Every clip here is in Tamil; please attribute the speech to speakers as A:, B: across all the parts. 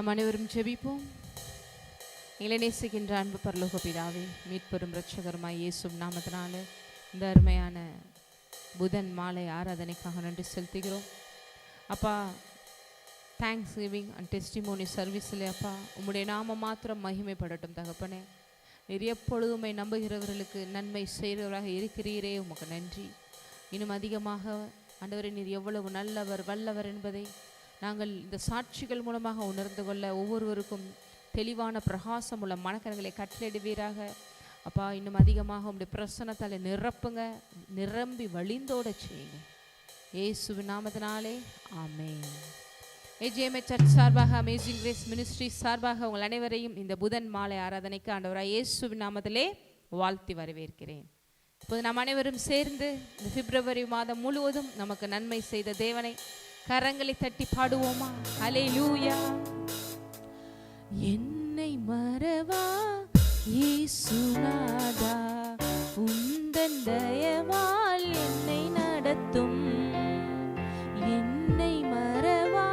A: நாம் அனைவரும் ஜெபிப்போம். எங்களை நேசிக்கின்ற அன்பு பரலோக பிதாவே, மீட்பெரும் இரட்சகருமாய் இயேசுவின் நாமத்தினால இந்த அருமையான புதன் மாலை ஆராதனைக்காக நன்றி செலுத்துகிறோம். அப்பா, தேங்க்ஸ் கிவிங் அண்ட் டெஸ்டிமோனி சர்வீஸில் அப்பா உம்முடைய நாம மாத்திரம் மகிமைப்படட்டும் தகப்பனே. நீர் எப்பொழுதுமே நம்புகிறவர்களுக்கு நன்மை செய்கிறவராக இருக்கிறீரே, உமக்கு நன்றி. இன்னும் அதிகமாக ஆண்டவரே, நீர் எவ்வளவு நல்லவர் வல்லவர் என்பதை நாங்கள் இந்த சாட்சிகள் மூலமாக உணர்ந்து கொள்ள ஒவ்வொருவருக்கும் தெளிவான பிரகாசம் உள்ள மனக்கரங்களை கட்டளையிடுவீராக. அப்பா, இன்னும் அதிகமாக உங்களுடைய பிரசன்னத்தால் நிரப்புங்க, நிரம்பி வழிந்தோட செய்யுங்க. இயேசுவின் நாமத்தினாலே ஆமென். ஏஜிஎம்ஏ சர்ச் சார்பாக, அமேசிங் கிரேஸ் மினிஸ்ட்ரி சார்பாக உங்கள் அனைவரையும் இந்த புதன் மாலை ஆராதனைக்கு ஆண்டவராக இயேசுவின் நாமத்திலே வாழ்த்தி வரவேற்கிறேன். இப்போது நாம் அனைவரும் சேர்ந்து இந்த பிப்ரவரி மாதம் முழுவதும் நமக்கு நன்மை செய்த தேவனை கரங்களை தட்டி பாடுவோமா? ஹல்லேலூயா. என்னை மறவா இயேசுநாதா, உந்தன் தயவால் என்னை நடத்தும். என்னை மறவா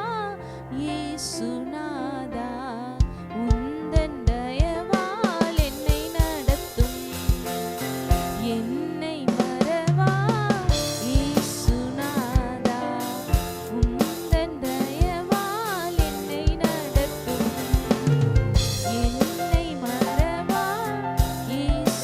A: இயேசுநாதா, உந்தன் தயவால் என்னை நடத்தும். என்னை மறவா இயேசுநாதா, உந்தன் தயவால் என்னை நடத்தும். என்னை மறவா இயேசுநாதா,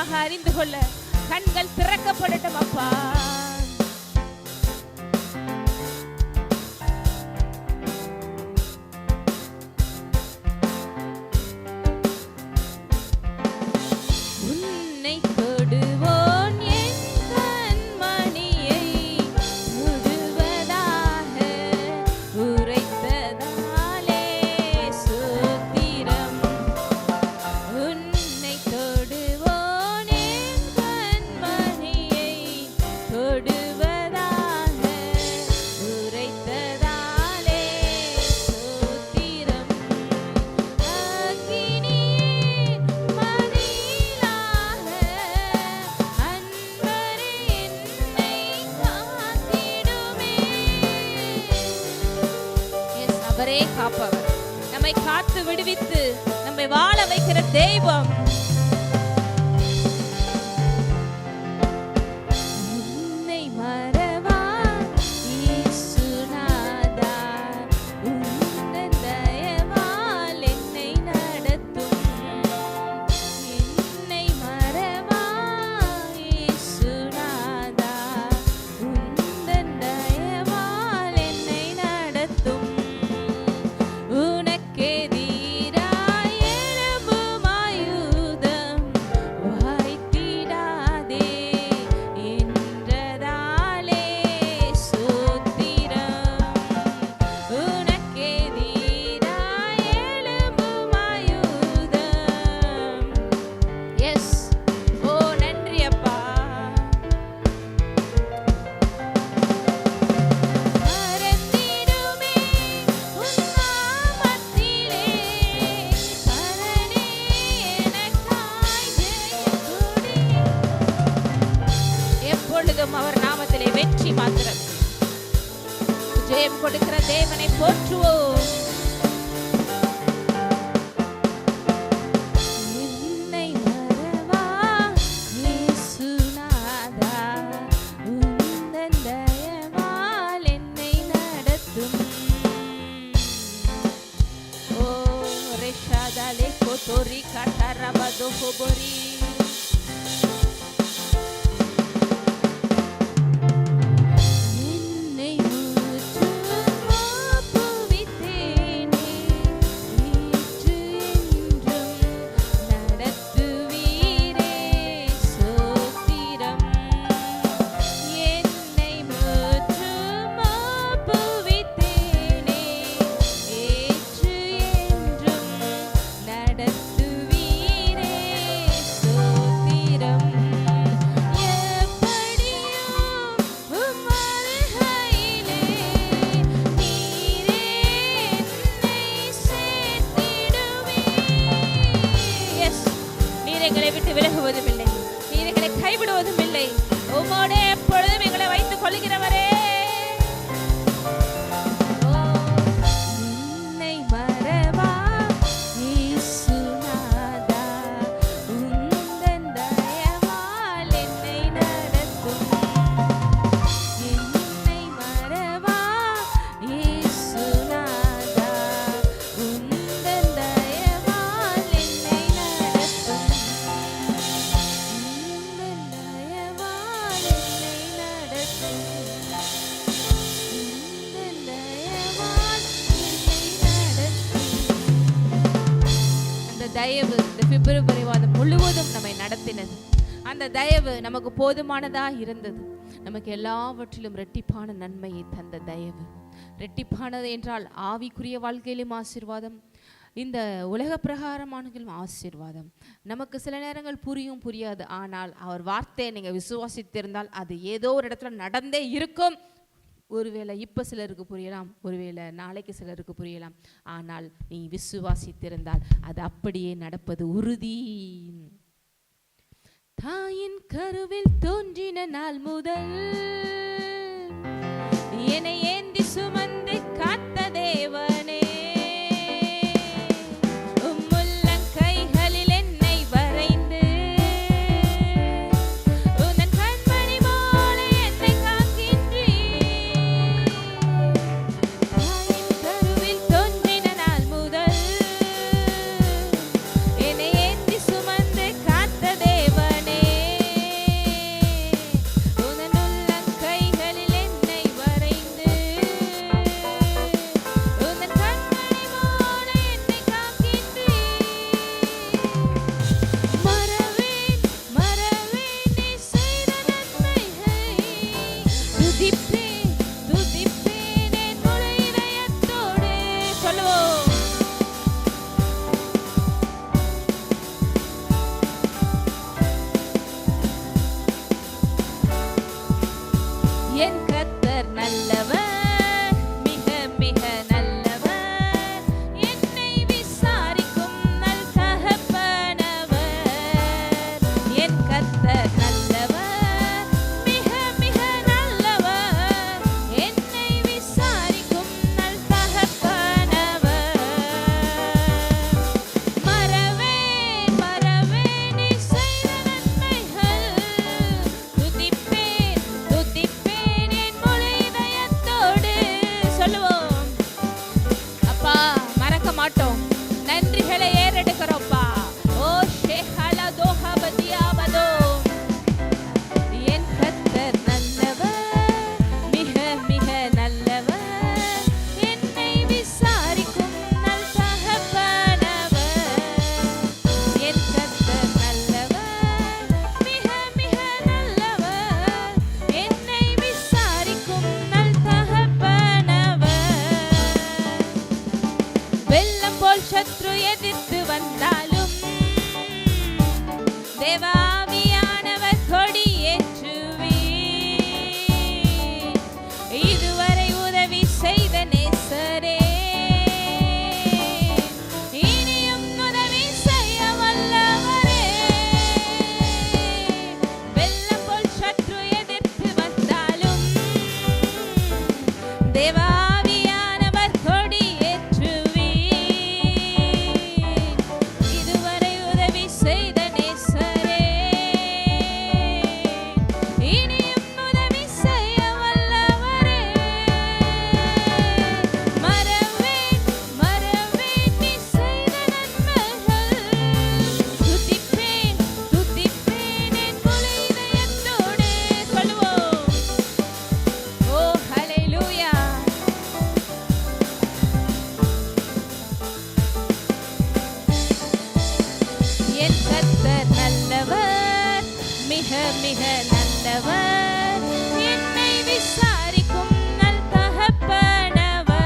A: ஆழமாக அறிந்து கொள்ள கண்கள் திறக்கப்படட்டும் அப்பா. அவரே காப்பவர், நம்மை காத்து விடுவித்து நம்மை வாழ வைக்கிற தெய்வம். அவர் நாமத்திலே வெற்றி மாத்திரம். ஜெயம் கொடுக்கிற தேவனை போற்றுவோம். என்னை மறவா இயேசுநாதா, உந்தன் தயவால் என்னை நடத்தும். ஓ ரெஷாதாலே கோதோரி காட்டாரபதோ கோபோரி. எங்களை விட்டு விலகுவதும் இல்லை, நீர் எங்களை கைவிடுவதும் இல்லை. உம்மோடு எப்பொழுதும் எங்களை வைத்துக் கொள்கிறவரே. என்னை மறவா இயேசுநாதா, உந்தன் தயவால் என்னை நடத்தும். என்னை மறவா இயேசுநாதா, உந்தன் தயவால் என்னை நடத்தும். தயவு இந்த பிப்ரவரி மாதம் முழுவதும் நம்மை நடத்தினது. அந்த தயவு நமக்கு போதுமானதா இருந்தது. நமக்கு எல்லாவற்றிலும் இரட்டிப்பான நன்மையை தந்த தயவு. இரட்டிப்பானது என்றால் ஆவிக்குரிய வாழ்க்கையிலும் ஆசீர்வாதம், இந்த உலக பிரகாரமானங்களும் ஆசீர்வாதம். நமக்கு சில நேரங்கள் புரியும் புரியாது. ஆனால் அவர் வார்த்தையை நீங்கள் விசுவாசித்திருந்தால் அது ஏதோ ஒரு இடத்துல நடந்தே இருக்கும். ஒருவேளை இப்போ சிலருக்கு புரியலாம், ஒருவேளை நாளைக்கு சிலருக்கு புரியலாம். ஆனால் நீ விசுவாசித்திருந்தால் அது அப்படியே நடப்பது உறுதி. தாயின் கருவில் தோன்றின நாள் முதல் என்னை ஏந்தி சுமந்து காத்த தேவனே, தேவனே அப்பா மறக்க மாட்டோம். நன்றிகளை ஏறெடுக்கிறோம்ப்பா. ஓ ஷேஹலா தோஹபதியாவதோ. என் கர்த்தர் நல்லவர், மிக மிக நல்லவர், என்னை விசாரிக்கும் நல் தகப்பனவர். என் கர்த்தர் நல்லவர், மிக மிக நல்லவர், என்னை விசாரிக்கும் நல் தகப்பனவர். வெள்ளம் போல் சத்ரு எதிர்த்து வந்தாலும் தேவாவியானவர் கொடியேற்றுவீர். இதுவரை உதவி செய்த நேசரே, இனியும் உதவி செய்ய வல்லவரே. வெள்ளம் போல் சத்ரு எதிர்த்து வந்தாலும் தேவாவியானவர் கொடியேற்றுவீர். இதுவரை உதவி செய்த நேசரே, இனியும் உதவி செய்ய வல்லவரே. மறவேன் மறவேன் நீ செய்த நன்மைகள், துதிப்பேன் துதிப்பேன் என் முழு இதயத்தோடே. சொல்லுவோம். ஓ ஹல்லேலூயா. என் கர்த்தர் நல்லவர், மிக மிக நல்லவர், என்னை விசாரிக்கும் நல் தகப்பனவர்.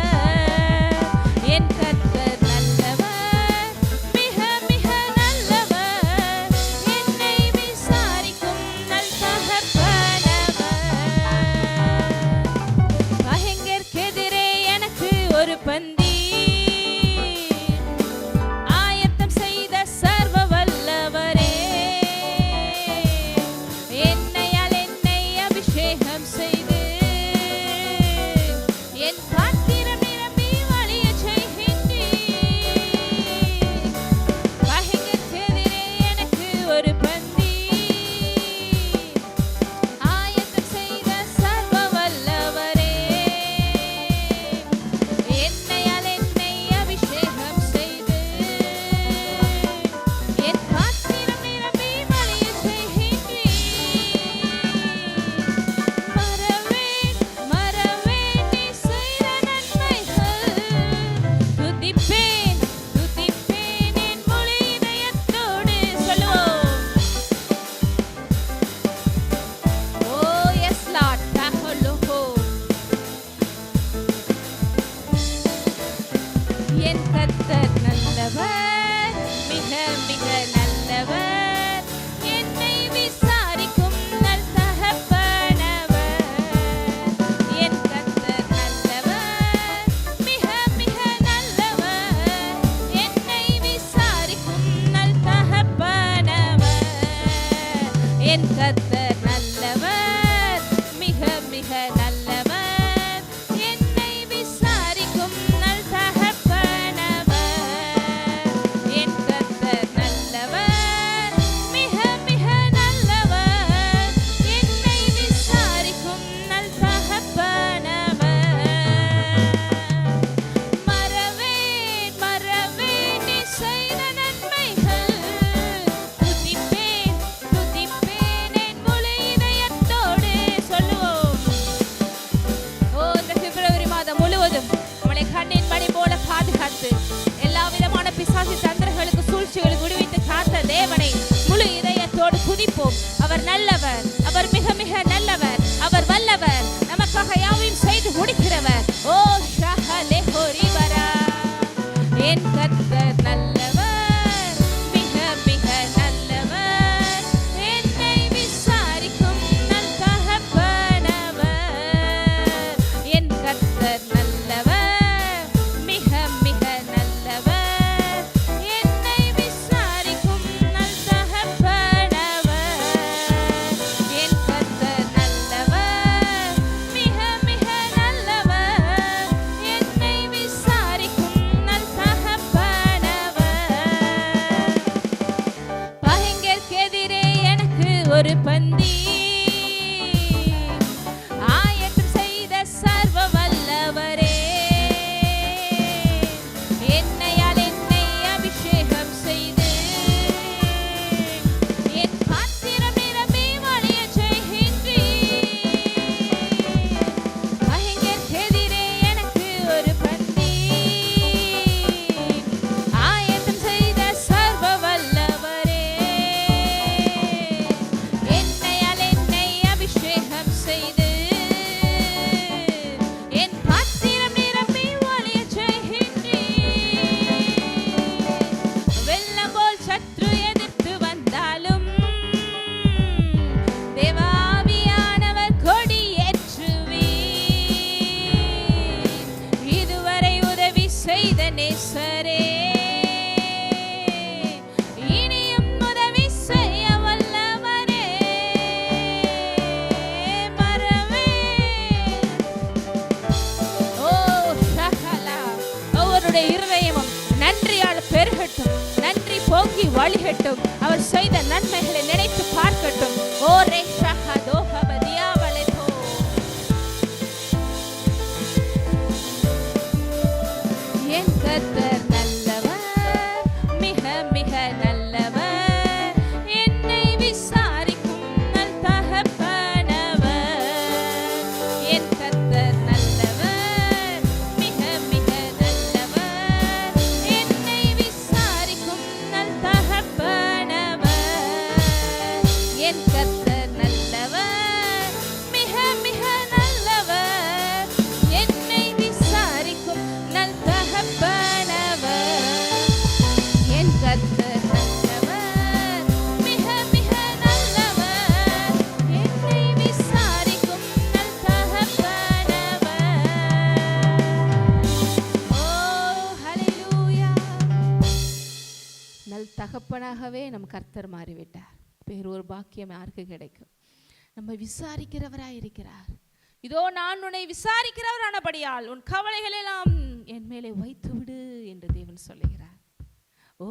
A: என் கர்த்தர் நல்லவர், மிக மிக நல்லவர், என்னை விசாரிக்கும் நல் தகப்பனவர். பகைஞர்க்கெதிரே எனக்கு ஒரு பந்தி ஆயத்தம் செய்த சர்வ வல்லவரே. என்னையால் என்னை அபிஷேகம் செய்து என் பாத்திரம் நிரம்பி வழியச் செய்கின்றீர். பகைஞர்க்கெதிரே எனக்கு ஒரு பந்தி ஆயத்தம் செய்த சர்வ வல்லவரே. என்னையால் என்னை அபிஷேகம் செய்து என் பாத்திரம் நிரம்பி வழியச் செய்கின்றீர். மறவேன் மறவேன் நீ செய்த நன்மைகள், துதிப்பேன் துதிப்பேன் என் முழு இதயத்தோடு. சொல்லுவோம். ஓ எஸ் லார்ட். தஹலோஹோ. என் கர்த்தர் நல்லவர், மிக மிக நல்லவர், என்னை விசாரிக்கும் நல் தகப்பனவர். என் கர்த்தர் நல்லவர், மிக மிக நல்லவர், என்னை விசாரிக்கும் நல் தகப்பனவர். என் கர்த்தர் நல்லவர், மிக மிக நல்லவர், என்னை விசாரிக்கும் நல் தகப்பனவர். என் கர்த்தர் நல்லவர், மிக மிக நல்லவர், என்னை விசாரிக்கும் நல் தகப்பனவர். மறவேன் மறவேன் நீ செய்த நன்மைகள், துதிப்பேன் துதிப்பேன் என் முழு இதயத்தோடு. சொல்லுவோம். ஓ இந்த பிப்ரவரி மாதம் முழுவதும் நம்மளை கண்ணின் மணி போல பாதுகாத்து எல்லா விதமான பிசாசு தந்திரங்களுக்கு சூழ்ச்சிகளுக்கு விடுவித்து காத்த தேவனை முழு இதயத்தோடு துதிப்போம். அவர் நல்லவர், அவர் மிக மிக நல்லவர், அவர் வல்லவர், நமக்காக யாவையும் செய்து முடிக்கிறவர். ஓ ஷஹலே ஹோரிபரா. என் கர்த்தர் நல்லவர், மிக மிக நல்லவர், என்னை விசாரிக்கும் நல் தகப்பனவர். என் கர்த்தர் நல்லவர், மிக மிக நல்லவர், என்னை விசாரிக்கும் நல் தகப்பனவர். என் கர்த்தர் நல்லவர், மிக மிக நல்லவர், என்னை விசாரிக்கும் நல் தகப்பனவர். பகைஞர்க்கெதிரே எனக்கு ஒரு பந்தி ஆயத்தம் செய்த சர்வ வல்லவரே. நேசரே இனியும் உதவி செய்ய வல்லவரே மறவே. ஓ ஷஹலா, அவருடைய இருதயமும் நன்றியால் பெருகட்டும், நன்றி பொங்கி வழிகட்டும், அவர் செய்த நன்மைகளை நினைத்து பார்க்கட்டும். ஓ ரே ஷஹதோ ஹபதியாவலெதோ. என் கர்த்தர் நல்லவர், மிக மிக நல்லவர், என்னை விசாரிக்கும் நல் தகப்பனவர். என் கர்த்தர் நல்லவர், மிக மிக நல்லவர், என்னை விசாரிக்கும் நல் தகப்பனவர். என் கர்த்தர் நல்லவர், மிக மிக நல்லவர், என்னை விசாரிக்கும் நல் தகப்பனவர். என் கர்த்தர் நல்லவர், மிக மிக நல்லவர், என்னை விசாரிக்கும் நல் தகப்பனவர். ஓ ஹல்லேலூயா. நல் தகப்பனாகவே நம் கர்த்தர் மாறிவிட்டார். வேறு ஒரு பாக்கியம் யாருக்கு கிடைக்கும்? நம்ம விசாரிக்கிறவராய் இருக்கிறார். இதோ நான் உன்னை விசாரிக்கிறவரானபடியால் உன் கவலைகள் எல்லாம் என் மேலே வைத்து விடு என்று தேவன் சொல்லுகிறார். ஓ,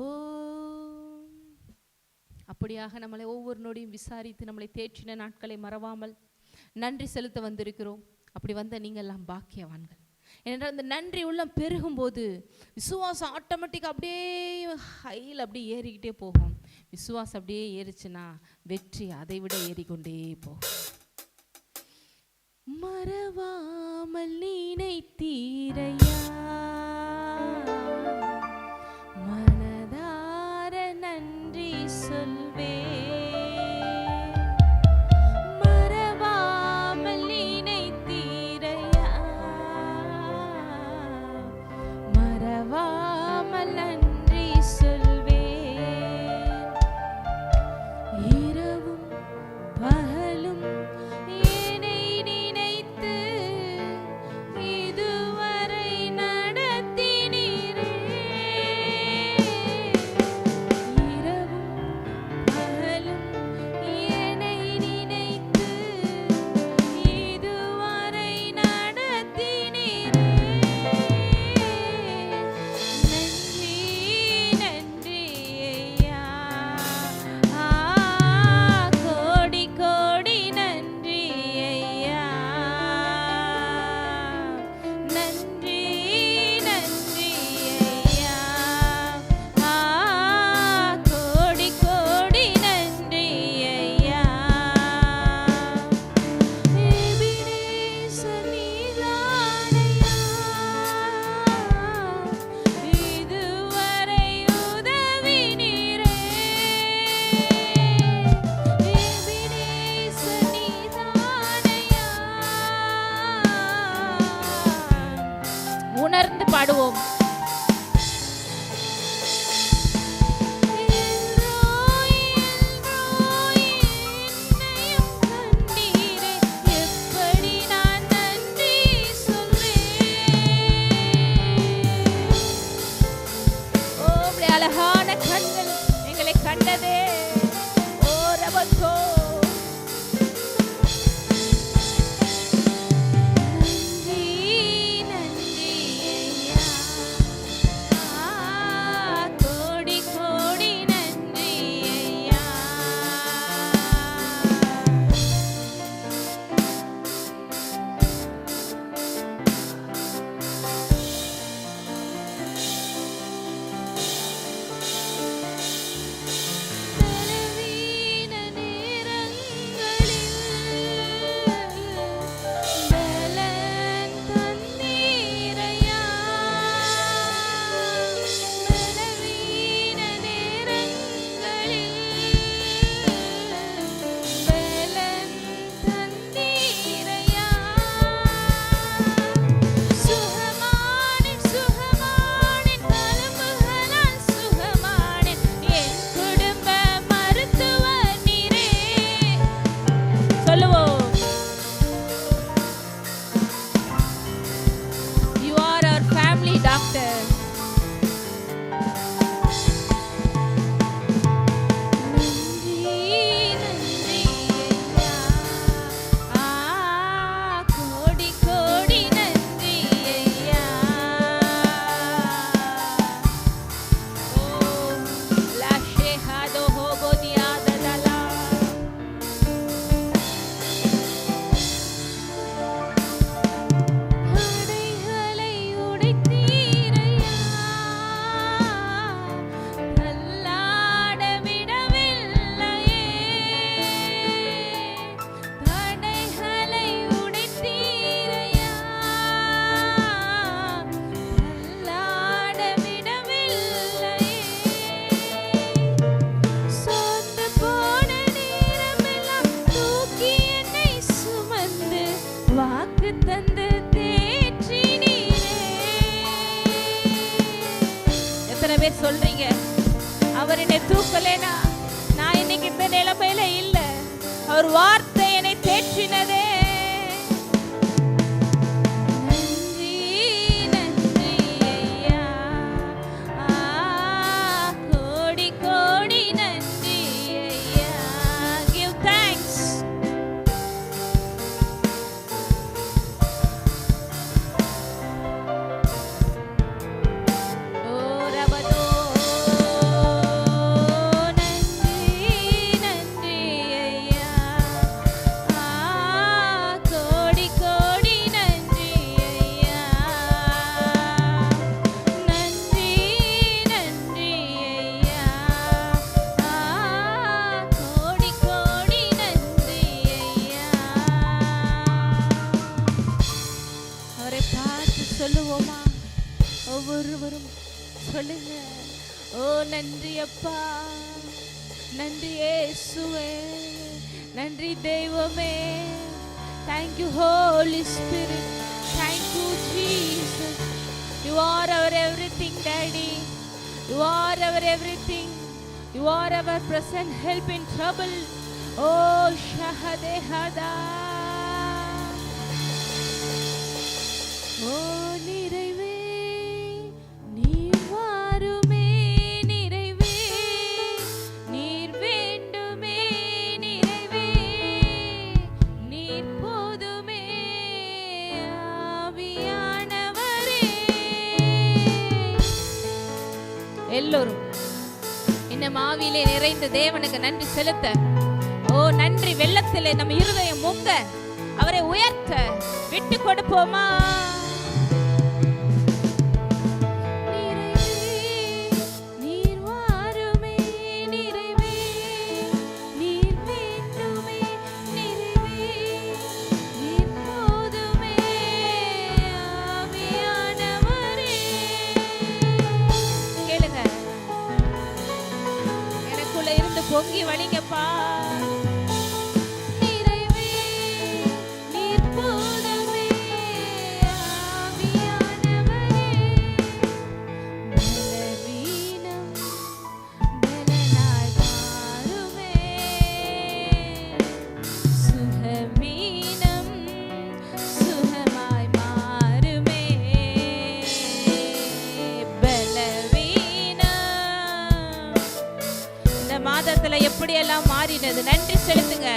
A: அப்படியாக நம்மளை ஒவ்வொரு நொடியும் விசாரித்து நம்மளை தேற்றின நாட்களை மறவாமல் நன்றி செலுத்த வந்திருக்கிறோம். அப்படி வந்த நீங்கள் எல்லாம் பாக்கியவான்கள். ஏனென்றால் அந்த நன்றி உள்ளம் பெருகும் போது விசுவாசம் ஆட்டோமேட்டிக்காக அப்படியே ஹையில் அப்படியே ஏறிக்கிட்டே போகும். விசுவாசம் அப்படியே ஏறிச்சுன்னா வெற்றி அதை விட ஏறிக்கொண்டே போகும். மறவாமல் நினைத்தீரையா, மனதார நன்றி சொல்வேன். மறவாமல் நினைத்தீரையா, மறவாமல் நன்றி சொல்வேன். இரவும் பகலும் என்னை நினைத்து இதுவரை நடத்தினீரே. இரவும் பகலும் என்னை நினைத்து இதுவரை நடத்தினீரே. நன்றி நன்றி ஐயா, கோடி கோடி நன்றி ஐயா. நன்றி நன்றி ஐயா, கோடி கோடி நன்றி ஐயா. எபினேசர் நீதானையா, இதுவரை உதவினீரே. எபினேசர் நீதானையா. உணர்ந்து பாடுவோம். எல்ரோய் எல்ரோய் என்னையும் கண்டீரே, எப்படி நான் நன்றி சொல்வேன். ஓ உம்முடைய அழகான கண்கள் எங்களை கண்டதே. ஓ ரபத்தோ. நன்றி நன்றி ஐயா, கோடி கோடி நன்றி ஐயா. எத்தனை பேர் சொல்றீங்க, அவர் என்னை தூக்கலேனா நான் இன்னைக்கு இந்த நிலைமையில இல்ல, அவர் வார்த்தை என்னை தேற்றினதே. சொல்லுவோமா? ஒவ்வொருவரும் சொல்லுங்க. ஓ நன்றி அப்பா, நன்றி இயேசுவே, நன்றி தெய்வமே. Thank you Holy Spirit, thank you Jesus. You are our everything Daddy, you are our everything, you are our present help in trouble. Oh Shahadehada. ஓ நிறைவே நீர் வாருமே, நிறைவே நீர் வேண்டுமே, நிறைவே நீர் போதுமே ஆவியானவரே. எல்லோரும் இன்னும் ஆவியிலே நிறைந்த தேவனுக்கு நன்றி செலுத்த, ஓ நன்றி வெள்ளத்திலே நம்ம இருதயம் முங்க அவரை உயர்த்த விட்டு கொடுப்போமா? பொங்கி வழிங்கப்பா. நிறைவே நீர் போதுமே ஆவியானவரே. பலவீனம் பலனாய் மாறுமே, சுகவீனம் சுகமாய் மாறுமே. மாதத்துல எப்படியெல்லாம் மாறினது, நன்றி செலுத்துங்க.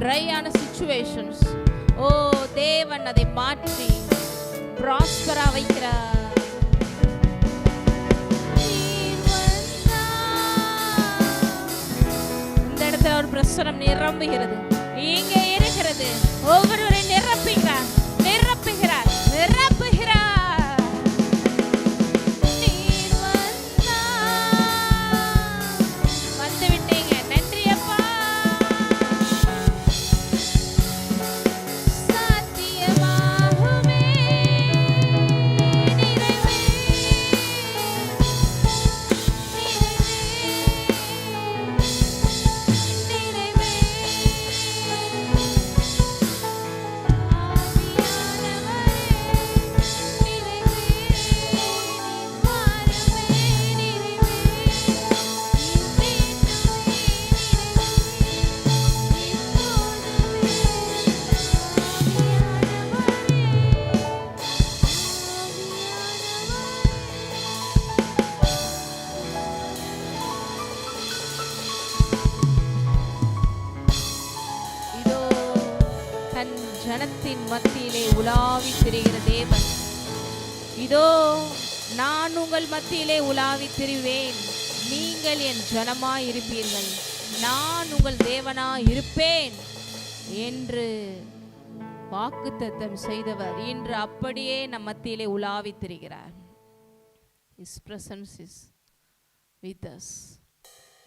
A: ட்ரையான சிச்சுவேஷன்ஸ், ஓ தேவன் அதை மாற்றி ப்ராஸ்பரா வைக்கிறார். இந்த இடத்துல ஒரு பிரசனம் நிரம்புகிறது, இங்க இருக்கிறது. ஒவ்வொருவரை நிரப்புகிறார், நிரப்புகிறார், நிரப்புகிறார். ஜனத்தின் மத்தியிலே உலாவி திரிகிற தேவன். இதோ நான் உங்கள் மத்தியிலே உலாவி திரிவேன், நீங்கள் என் ஜனமாய் இருப்பீர்கள், நான் உங்கள் தேவனாய் இருப்பேன் என்று வாக்குத்தத்தம் செய்தவர் இன்று அப்படியே நம் மத்தியிலே உலாவி திரிகிறார். His presence is with us.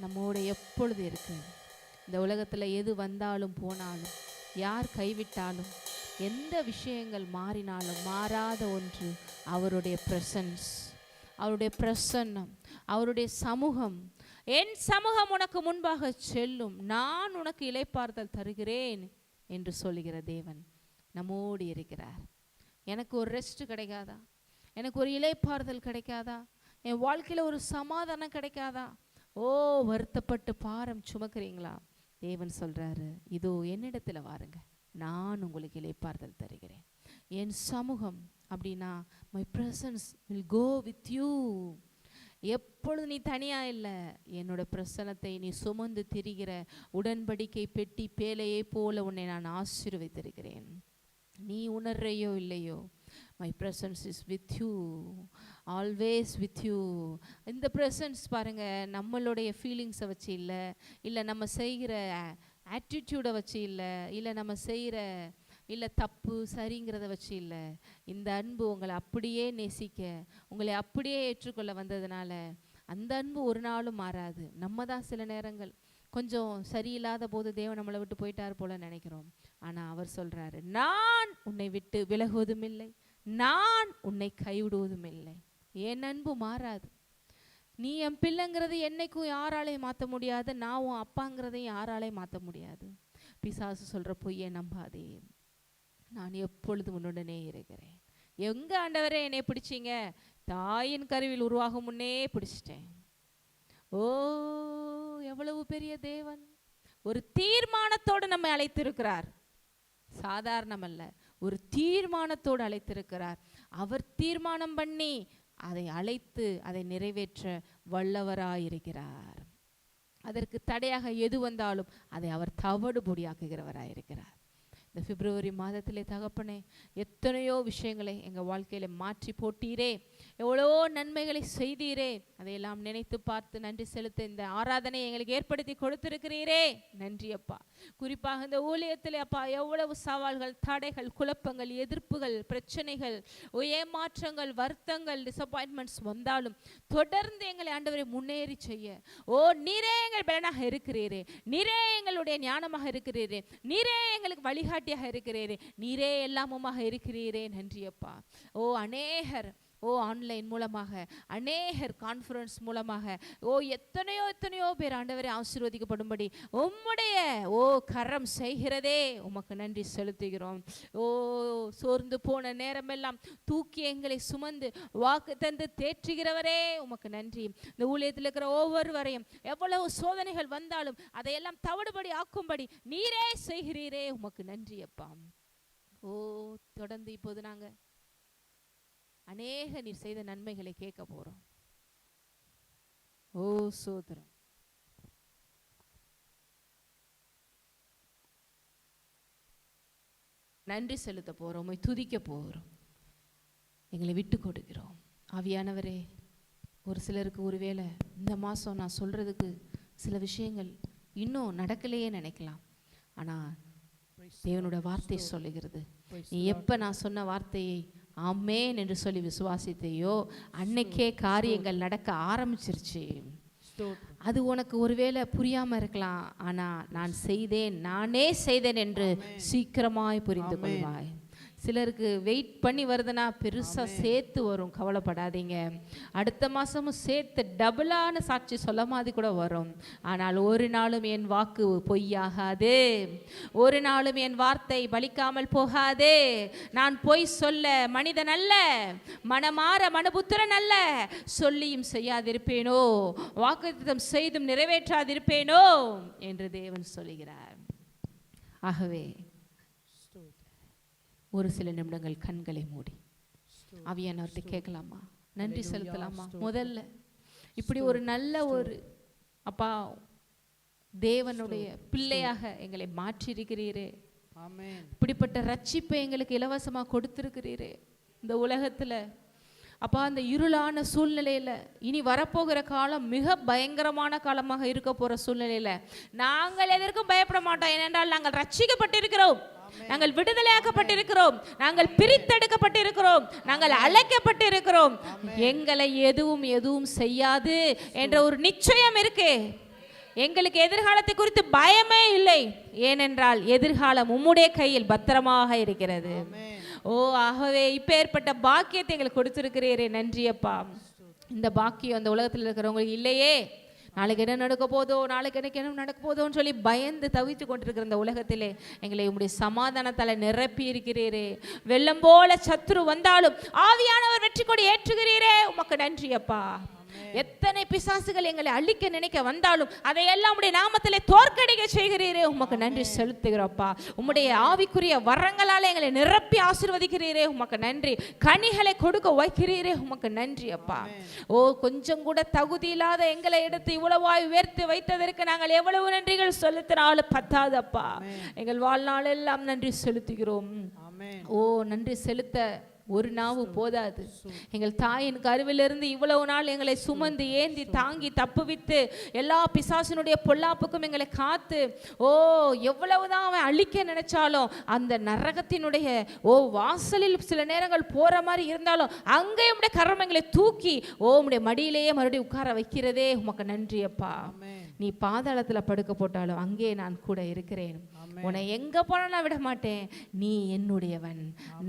A: நம்மோடு எப்பொழுது இருக்கு. இந்த உலகத்தில் எது வந்தாலும் போனாலும், யார் கைவிட்டாலும், எந்த விஷயங்கள் மாறினாலும் மாறாத ஒன்று அவருடைய பிரசன்ஸ், அவருடைய பிரசன்னம், அவருடைய சமூகம். என் சமூகம் உனக்கு முன்பாக செல்லும், நான் உனக்கு இளைப்பாறுதல் தருகிறேன் என்று சொல்லுகிற தேவன் நம்மோடு இருக்கிறார். எனக்கு ஒரு ரெஸ்ட் கிடைக்காதா? எனக்கு ஒரு இளைப்பாறுதல் கிடைக்காதா? என் வாழ்க்கையில் ஒரு சமாதானம் கிடைக்காதா? ஓ, வருத்தப்பட்டு பாரம் சுமக்கிறீங்களா? தேவன் சொல்றாரு, இதோ என்னிடத்தில் வாருங்க, நான் உங்களுக்கு இளைப்பாறுதல் தருகிறேன். என் சமூகம் அப்படின்னா my presence will go with you. எப்பொழுது நீ தனியா இல்லை, என்னோட பிரசனத்தை நீ சுமந்து திரிகிற உடன்படிக்கை பெட்டி பேலையை போல உன்னை நான் ஆசீர்வதித்திருக்கிறேன். நீ உணர்றையோ இல்லையோ, my presence is with you, always with you. இந்த பிரசன்ஸ் பாருங்க, நம்மளுடைய ஃபீலிங்ஸை வச்சு இல்லை நம்ம செய்கிற ஆட்டிடியூடை வச்சு இல்லை நம்ம செய்கிற இல்லை தப்பு சரிங்கிறத வச்சு இல்லை. இந்த அன்பு உங்களை அப்படியே நேசிக்க, உங்களை அப்படியே ஏற்றுக்கொள்ள வந்ததுனால அந்த அன்பு ஒரு நாளும் மாறாது. நம்ம தான் சில நேரங்கள் கொஞ்சம் சரியில்லாத போது தேவன் நம்மளை விட்டு போயிட்டார் போல நினைக்கிறோம். ஆனால் அவர் சொல்கிறாரு, நான் உன்னை விட்டு விலகுவதும் இல்லை, நான் உன்னை கைவிடுவதும் இல்லை. என் அன்பு மாறாது. நீ என் பிள்ளைங்கிறது என்னைக்கும் யாராலையும் மாற்ற முடியாது, நான் உன் அப்பாங்கிறதையும் யாராலையும் மாற்ற முடியாது. பிசாசு சொல்கிற பொய்யை நம்பாதே, நான் எப்பொழுதும் உன்னுடனே இருக்கிறேன். எங்க ஆண்டவரே என்னை பிடிச்சிங்க? தாயின் கருவில் உருவாகும் முன்னே பிடிச்சிட்டேன். ஓ, எவ்வளவு பெரிய தேவன்! ஒரு தீர்மானத்தோடு நம்மை அழைத்திருக்கிறார். சாதாரணம் அல்ல, ஒரு தீர்மானத்தோடு அழைத்திருக்கிறார். அவர் தீர்மானம் பண்ணி அதை அழைத்து அதை நிறைவேற்ற வல்லவராயிருக்கிறார். அதற்கு தடையாக எது வந்தாலும் அதை அவர் தவிடு பொடியாக்குகிறவராயிருக்கிறார். இந்த பிப்ரவரி மாதத்திலே தகப்பனே, எத்தனையோ விஷயங்களை எங்கள் வாழ்க்கையில் மாற்றி போட்டீரே, எவ்வளோ நன்மைகளை செய்தீரே, அதையெல்லாம் நினைத்து பார்த்து நன்றி செலுத்த இந்த ஆராதனை எங்களுக்கு ஏற்படுத்தி கொடுத்திருக்கிறீரே, நன்றி அப்பா. குறிப்பாக இந்த ஊழியத்திலே அப்பா எவ்வளவு சவால்கள், தடைகள், குழப்பங்கள், எதிர்ப்புகள், பிரச்சனைகள், ஏமாற்றங்கள், வருத்தங்கள், டிசப்பாயின்மெண்ட்ஸ் வந்தாலும் தொடர்ந்து எங்களை ஆண்டவரை முன்னேறி செய்ய, ஓ நீரே எங்கள் பலனாக இருக்கிறீரே, நீரே எங்களுடைய ஞானமாக இருக்கிறீரே, நீரே எங்களுக்கு வழிகாட்டி இருக்கிறீரே, நீரே எல்லாமுமாக இருக்கிறீரே, நன்றி அப்பா. ஓ அநேகர், ஓ ஆன்லைன் மூலமாக, அநேகர் கான்ஃபரன்ஸ் மூலமாக, ஓ எத்தனையோ பேர் ஆண்டவரை ஆசீர்வதிக்கப்படும்படி உம்முடைய ஓ கரம் செய்கிறதே, உமக்கு நன்றி செலுத்துகிறோம். ஓ சோர்ந்து போன நேரமெல்லாம் தூக்கி எங்களை சுமந்து வாக்கு தந்து தேற்றுகிறவரே, உமக்கு நன்றி. இந்த ஊழியத்தில் இருக்கிற ஒவ்வொருவரையும் எவ்வளவு சோதனைகள் வந்தாலும் அதையெல்லாம் தவிடுபடி ஆக்கும்படி நீரே செய்கிறீரே, உமக்கு நன்றி அப்பா. ஓ தொடர்ந்து இப்போது நாங்க அநேக நீர் செய்த நன்மைகளை கேட்க போறோம். ஓ சோதரம், நன்றி செலுத்த போறோம், துதிக்க போறோம், எங்களை விட்டு கொடுக்கிறோம். ஆவியானவரே, ஒரு சிலருக்கு ஒருவேளை இந்த மாதம் நான் சொல்றதுக்கு சில விஷயங்கள் இன்னும் நடக்கலையே நினைக்கலாம். ஆனால் தேவனோட வார்த்தை சொல்லுகிறது, நீ எப்போ நான் சொன்ன வார்த்தையை ஆமேன் என்று சொல்லி விசுவாசித்தையோ அன்னைக்கே காரியங்கள் நடக்க ஆரம்பிச்சிருச்சு. அது உனக்கு ஒருவேளை புரியாம இருக்கலாம், ஆனா நானே செய்தேன் என்று சீக்கிரமாய் புரிந்து கொள்வாய். சிலருக்கு வெயிட் பண்ணி வருதுன்னா பெருசா சேர்த்து வரும், கவலைப்படாதீங்க. அடுத்த மாசமும் சேர்த்து டபுளான சாட்சி சொல்ல மாதிரி கூட வரும். ஆனால் ஒரு நாளும் என் வாக்கு பொய்யாகாது, ஒரு நாளும் என் வார்த்தை பலிக்காமல் போகாது. நான் பொய் சொல்ல மனிதன் அல்ல, மனமாற மனுபுத்திரன் அல்ல. சொல்லியும் செய்யாதிருப்பேனோ, வாக்குத்தத்தம் செய்தும் நிறைவேற்றாதிருப்பேனோ என்று தேவன் சொல்லுகிறார். ஆகவே ஒரு சில நிமிடங்கள் கண்களை மூடி ஆவியானவர்கிட்ட கேட்கலாமா, நன்றி செலுத்தலாமா? முதல்ல இப்படி ஒரு நல்ல ஒரு அப்பா தேவனுடைய பிள்ளையாக எங்களை மாற்றியிருக்கிறீரே, இப்படிப்பட்ட ரட்சிப்பை எங்களுக்கு இலவசமா கொடுத்திருக்கிறீரே இந்த உலகத்துல. அப்பா, அந்த இருளான சூழ்நிலையில இனி வரப்போகிற காலம் மிக பயங்கரமான காலமாக இருக்க போற சூழ்நிலையில நாங்கள் எதற்கும் பயப்பட மாட்டோம். ஏனென்றால் நாங்கள் ரட்சிக்கப்பட்டிருக்கிறோம், நாங்கள் விடுதலையாக்கப்பட்டிருக்கிறோம், நாங்கள் பிரித்தெடுக்கப்பட்டிருக்கிறோம், நாங்கள் அழைக்கப்பட்டிருக்கிறோம். எங்களை எதுவும் செய்யாது என்ற ஒரு நிச்சயம் இருக்கு. எங்களுக்கு எதிர்காலத்தை குறித்து பயமே இல்லை. ஏனென்றால் எதிர்காலம் உம்முடைய கையில் பத்திரமாக இருக்கிறது. ஓ, ஆகவே இப்பேற்பட்ட பாக்கியத்தை எங்களுக்கு கொடுத்திருக்கிறீரே, நன்றி அப்பா. இந்த பாக்கியம் அந்த உலகத்தில் இருக்கிறவங்களுக்கு இல்லையே. நாளைக்கு என்ன நடக்க போதோ, நாளைக்கு எனக்கு என்ன நடக்க போதோன்னு சொல்லி பயந்து தவித்து கொண்டிருக்கிற இந்த உலகத்திலே எங்களை உம்முடைய சமாதானத்தால் நிரப்பி இருக்கிறீரே. வெள்ளம் போல சத்துரு வந்தாலும் ஆவியானவர் வெற்றி கொடி ஏற்றுகிறீரே, உமக்கு நன்றி அப்பா. எத்தனை பிசாசுகள் எங்களை அழிக்க நினைக்க வந்தாலும் அதையெல்லாம் உம்முடைய நாமத்திலே தோற்கடிக்க செய்கிறீரே, உமக்கு நன்றி செலுத்துகிறப்பா. உம்முடைய ஆவிக்குரிய வரங்களால எங்களை நிரப்பி ஆசீர்வதிக்கிறீரே, உமக்கு நன்றி. கனிகளை கொடுக்க வைக்கிறீரே, உமக்கு நன்றி அப்பா. ஓ, கொஞ்சம் கூட தகுதி இல்லாத எங்களை எடுத்து இவ்வளவாய் உயர்த்தி வைத்ததற்கு நாங்கள் எவ்வளவு நன்றிகள் செலுத்தினாலும் பத்தாது அப்பா. எங்கள் வாழ்நாள் எல்லாம் நன்றி செலுத்துகிறோம். ஓ, நன்றி செலுத்த ஒரு நாவு போதாது. எங்கள் தாயின் கருவிலிருந்து இவ்வளவு நாள் எங்களை சுமந்து ஏந்தி தாங்கி தப்புவித்து எல்லா பிசாசினுடைய பொல்லாப்புக்கும் எங்களை காத்து, ஓ, எவ்வளவுதான் அவன் அழிக்க நினைச்சாலும் அந்த நரகத்தினுடைய வாசலில் சில நேரங்கள் போற மாதிரி இருந்தாலும் அங்கே உம்முடைய கரம் எங்களை தூக்கி உம்முடைய மடியிலேயே மறுபடியும் உட்கார வைக்கிறதே, உமக்கு நன்றி அப்பா. நீ பாதாளத்துல படுக்க போட்டாலும் அங்கே நான் கூட இருக்கிறேன். உன்னை எங்க போனா நான் விட மாட்டேன். நீ என்னுடையவன்,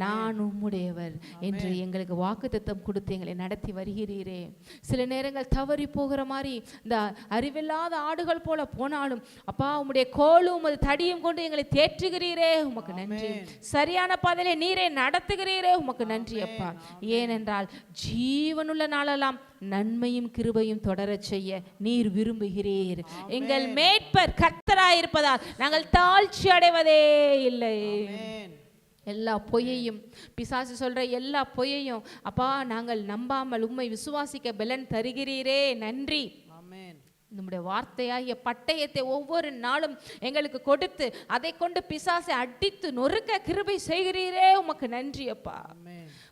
A: நான் உம்முடையவர் என்று எங்களுக்கு வாக்குத்தத்தம் கொடுத்து எங்களை நடத்தி வருகிறீரே. சில நேரங்கள் தவறி போகிற மாதிரி இந்த அறிவில்லாத ஆடுகள் போல போனாலும் அப்பா, உம்முடைய கோலும் அது தடியும் கொண்டு எங்களை தேற்றுகிறீரே, உமக்கு நன்றி. சரியான பாதையிலே நீரை நடத்துகிறீரே, உமக்கு நன்றி அப்பா. ஏனென்றால் ஜீவனுள்ள நாளெல்லாம் நன்மையும் கிருபையும் தொடரச் செய்ய நீர் விரும்புகிறீர். எங்கள் மேய்ப்பர் கர்த்தராயிருப்பதால் நாங்கள் தாழ்ச்சி அடைவதே இல்லை. எல்லா பொய்யையும், பிசாசு சொல்ற எல்லா பொய்யையும் அப்பா நாங்கள் நம்பாமல் உம்மை விசுவாசிக்க பலன் தருகிறீரே, நன்றி. நம்முடைய வார்த்தையாகிய பட்டயத்தை ஒவ்வொரு நாளும் எங்களுக்கு கொடுத்து அதை கொண்டு பிசாசை அடித்து நொறுக்க கிருபை செய்கிறீரே, உமக்கு நன்றி அப்பா.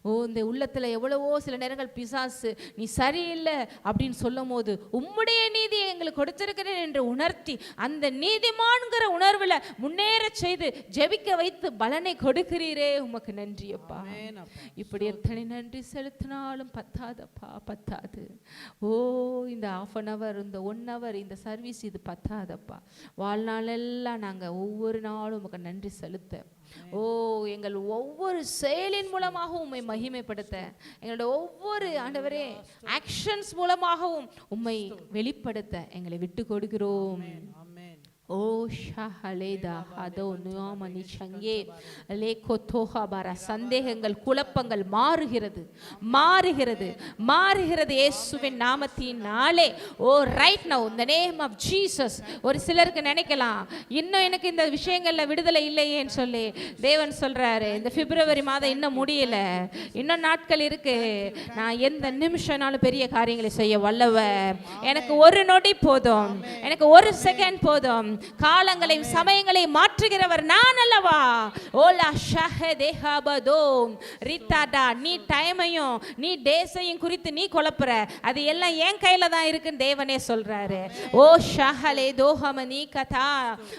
A: ஓ, இந்த உள்ளத்துல எவ்வளவோ சில நேரங்கள் பிசாசு நீ சரியில்லை அப்படின்னு சொல்லும் போது உம்முடைய நீதியை எங்களுக்கு கொடுத்திருக்கிறேன் என்று உணர்த்தி அந்த நீதிமான்கிற உணர்வுல முன்னேற செய்து ஜெபிக்க வைத்து பலனை கொடுக்கிறீரே, உமக்கு நன்றி அப்பா. இப்படி எத்தனை நன்றி செலுத்தினாலும் பத்தாதப்பா, பத்தாது. ஓ, இந்த 1/2 hour, இந்த 1 hour, இந்த சர்வீஸ் இது பத்தாதப்பா. வாழ்நாளெல்லாம் நாங்க ஒவ்வொரு நாளும் உமக்கு நன்றி செலுத்த, ஓ, எங்கள் ஒவ்வொரு செயலின் மூலமாகவும் உம்மை மகிமைப்படுத்த, எங்களோட ஒவ்வொரு ஆண்டவரே ஆக்ஷன்ஸ் மூலமாகவும் உம்மை வெளிப்படுத்த எங்களை விட்டு கொடுக்கிறோம். ஓ ஷஹலேதா ஹதோ நியாமனி சங்கே லேகோதோஹா பாரா. சந்தேகங்கள், குழப்பங்கள் மாறுகிறது, மாறுகிறது, மாறுகிறது இயேசுவின் நாமத்தினாலே. Oh, right now in the name of Jesus. ஒரு சிலருக்கு நினைக்கலாம், இன்னும் எனக்கு இந்த விஷயங்கள்ல விடுதலை இல்லையேன்னு சொல்லி. தேவன் சொல்றாரு, இந்த பிப்ரவரி மாதம் இன்னும் முடியல, இன்னும் நாட்கள் இருக்கு. நான் எந்த நிமிஷம்னாலும் பெரிய காரியங்களை செய்ய வல்லவர். எனக்கு ஒரு நொடி போதும், எனக்கு ஒரு செகண்ட் போதும். காலங்களையும் சமயங்களையும் மாற்றுகிறவர் நான் அல்லவா. ஓலா ஷஹதேஹபதோ ரித்தாடா. நீ டைமையும் நீ டேஸையும் குறித்து நீ குழப்புற, அது எல்லாம் என் கையில தான் இருக்குன்னு தேவனே சொல்றாரு. ஓ ஷஹலே தோஹமனி கதா.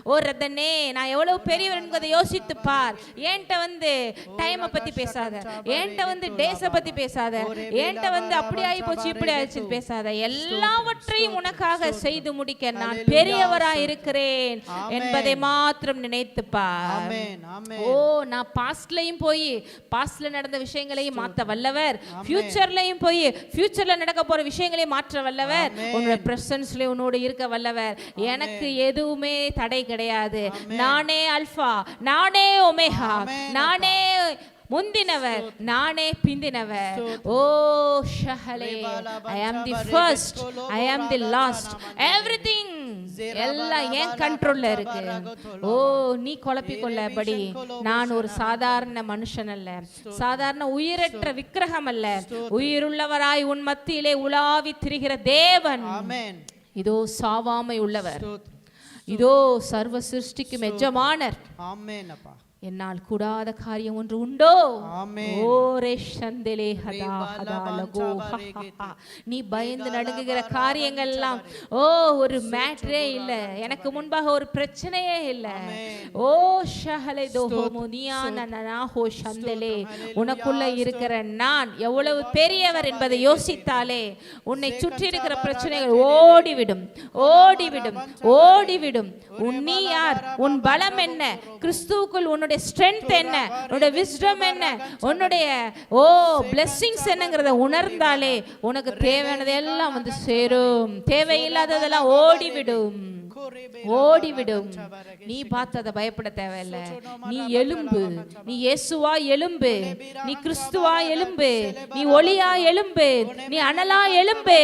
A: ஓ ரதனே, நான் எவ்வளவு பெரியவர் என்பதை யோசித்து பார். என்கிட்ட வந்து டைமை பத்தி பேசாத, என்கிட்ட வந்து டேஸை பத்தி பேசாத, என்கிட்ட வந்து அப்படி ஆகி போச்சு இப்படி ஆயிடுச்சு பேசாத. எல்லாவற்றையும் உனக்காக செய்து முடிக்க நான் பெரியவராய் இருக்கிறேன் என்பதை மாத்திரம் நினைத்துப்பார். ஓ, நான் பாஸ்ட்லயும் போய் பாஸ்ட்ல நடந்த விஷயங்களையும் மாற்ற வல்லவர், ஃபியூச்சர்லயும் போய் ஃபியூச்சர்ல நடக்க போற விஷயங்களையும் மாற்ற வல்லவர், உன்னோட பிரசன்ஸ்ல உன்னோட இருக்க வல்லவர். எனக்கு எதுவுமே தடை கிடையாது. நானே அல்பா, நானே ஒமேகா, நானே முந்தினவர், நானே பிந்தினவர். ஓ ஷஹலே, I am the first, I am the last, everything எல்லாம் என் கண்ட்ரோல்ல இருக்கு. ஓ, நீ குழப்பிக்கொள்ளபடி நான் ஒரு சாதாரண மனுஷன் அல்ல, சாதாரண உயிரற்ற விக்கிரகம் அல்ல, உயிருள்ளவராய் உன் மத்தியிலே உலாவி திரிகிற தேவன். இதோ சாவாமை உள்ளவர், இதோ சர்வ சிருஷ்டிக்கும் எஜமானர்.
B: ஆமென் அப்பா.
A: என்னால் கூடாத காரியம் ஒன்று உண்டோ? நீ பயந்து நடுங்குகிற காரியங்கள் எல்லாம் ஒரு மேட்டரே இல்ல, எனக்கு முன்பாக ஒரு பிரச்சனையே இல்ல. ஓ ஷஹலே தோஹோமுனியானனாஹோ ஷந்தலே, உனக்குள்ள இருக்கிற நான் எவ்வளவு பெரியவர் என்பதை யோசித்தாலே உன்னை சுற்றி இருக்கிற பிரச்சனைகள் ஓடிவிடும், ஓடிவிடும், ஓடிவிடும். நீ யார்? உன் பலம் என்ன? கிறிஸ்துவுக்குள் உன்னுடைய ஸ்ட்ரெngth என்ன? உன்னுடைய விஸ்டம் என்ன? உன்னுடைய பிளெஸிங்ஸ் என்னங்கறத உணர்ந்தாலே உனக்கு தேவையானது எல்லாம் வந்து சேரும், தேவையில்லாததெல்லாம் ஓடிவிடும், ஓடிவிடும். நீ பார்த்தத பயப்பட தேவையில்லை. நீ எழும்பு, நீ இயேசுவா எழும்பு, நீ கிறிஸ்துவா எழும்பு, நீ ஒளியா எழும்பு, நீ அனலா எழும்பு.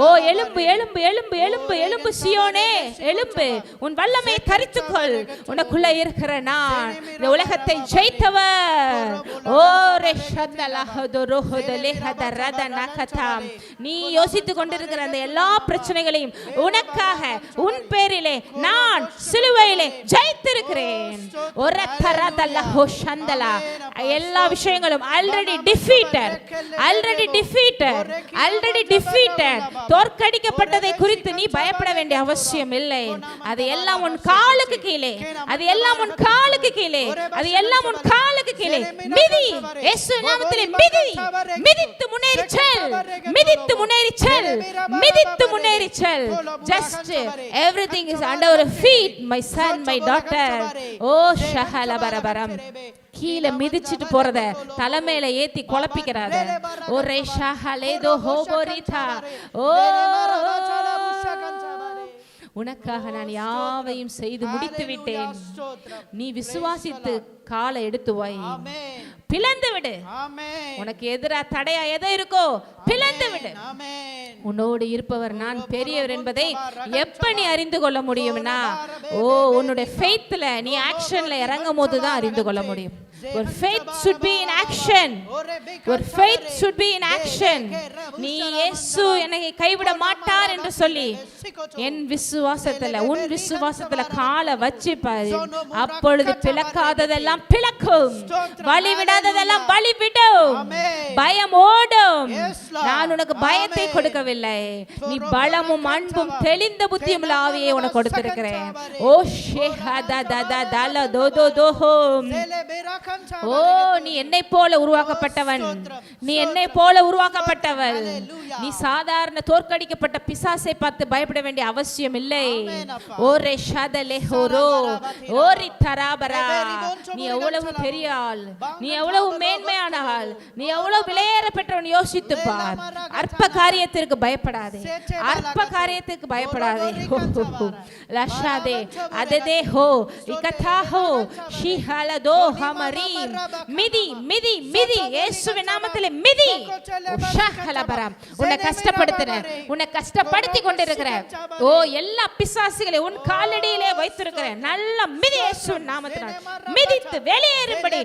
A: ஓ எழும்பு, எழும்பு, எழும்பு, எழும்பு, எழும்பு சியோனே எழும்பு. உன் வல்லமை தரித்துக்கொள். உனக்குள்ள இருக்கிற நான் இந்த உலகத்தை ஜெயித்தவர். ஓ நீ யோசித்துக் கொண்டிருக்கிற அந்த எல்லா பிரச்சனைகளையும் உனக்காக உன் பேரிலே நான் சிலுவையிலே ஜெயித்திருக்கிறேன். எல்லா விஷயங்களும் already defeated, already defeated, already defeated. தோற்கடிக்கப்பட்டதை குறித்து நீ பயப்பட வேண்டிய அவசியம் இல்லை. அது எல்லாம் உன் காலுக்கு கீழே, அது எல்லாம் உன் காலுக்கு கீழே, அது எல்லாம் உன் காலுக்கு கீழே. மிதி, இயேசு நாமத்திலே மிதி, மிதித்து முன்னேறி செல், மிதித்து முன்னேறி செல், மிதித்து முன்னேறி செல். Just everything is under your feet, my son, my daughter. Oh shahala barabaram. கீழ மிதிச்சிட்டு போறத தலைமையில ஏத்தி குழப்பிக்கிறாத. ஒரே ஷஹலேதோ ஹோபோரிதா. ஓ உனக்காக நான் யாவையும் செய்து முடித்து விட்டேன். நீ விசுவாசித்து காலை எடுத்து வை, பிளந்து விடு. உனக்கு எதிரா தடையா எதை இருக்கோ பிளந்து விடு. உன்னோடு இருப்பவர் நான் பெரியவர் என்பதை எப்ப நீ அறிந்து கொள்ள முடியும்னா, உன்னுடைய ஃபெய்த்ல நீ ஆக்ஷன்ல இறங்கும் போது தான் அறிந்து கொள்ள முடியும். Your faith should be in action. Your faith should be in action. நீ இயேசு என்னை கைவிட மாட்டார் என்று சொல்லி என் விசுவாசத்துல உன் விசுவாசத்துல காலை வச்சு பாரு. அப்பொழுது பிளக்காததெல்லாம் பிளக்கும், வலி விடாததெல்லாம் வலி விடும், பயம் ஓடும். நான் உனக்கு பயத்தை கொடுக்கவில்லை, நீ பலமும் அன்பும் தெளிந்த புத்தியும் உள்ள ஆவியை உனக்கு கொடுத்திருக்கிறேன். ஓ ஷேஹததததல தோதோதோஹோ. ஓ நீ என்னை போல உருவாக்கப்பட்டவன், நீ என்னை போல உருவாக்கப்பட்டவள். நீ சாதாரண தோற்கடிக்கப்பட்ட பிசாசை பார்த்து பயப்பட வேண்டிய அவசியம் இல்லை. ஓரே ஷதலே ஹோரோ ஓரி தராபரா. நீ எவ்வளவு பெரிய ஆள், நீ எவ்வளவு மேன்மையான ஆள், நீ எவ்வளவு விலையேற பெற்றவன் யோசித்து பார். அற்ப காரியத்திற்கு பயப்படாதே, அற்ப காரியத்திற்கு பயப்படாதே. லஷாதே அததே ஹோ இகதா ஹோ ஷிஹலதோ ஹமரி. மிதி மிதி மிதி, இயேசுவின் நாமத்திலே மிதி. ஷஹலபரம். உன்னை கஷ்டப்படுத்துற, உன்னை கஷ்டப்படுத்தி கொண்டிருக்கிற எல்லா பிசாசுகளை உன் காலடியிலே வைத்திருக்கிற நல்ல மிதி இயேசுவின் நாமத்தினால மிதித்து வெளியேறும்படி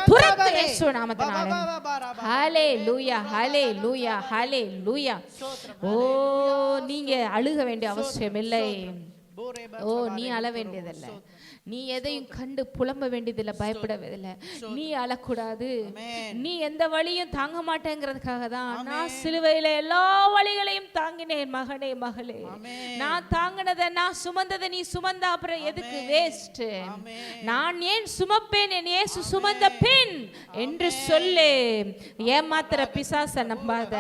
A: துரத்து இயேசுவின் நாமத்தினால. ஹல்லேலூயா, ஹல்லேலூயா, ஹல்லேலூயா. ஓ நீங்க அழுக வேண்டிய அவசியம் இல்லை. ஓ நீ அழ வேண்டியதில்லை, நீ எதையும் கண்டு புலம்ப வேண்டியதில்லை, பயப்படவில்லை. நீ அழக்கூடாது, நீ எந்த வழியும் தாங்க மாட்டேங்கிறதுக்காக தான் நான் சிலுவையில எல்லா வழிகளையும் தாங்கினேன். மகனே மகளே, நான் தாங்கினதை நான் சுமந்ததை நீ சுமந்த அப்புறம் எதுக்கு வேஸ்ட்? நான் ஏன் சுமப்பேன், என் இயேசு சுமந்த பின் என்று சொல்லு. ஏமாத்திர பிசாச நம்பாத,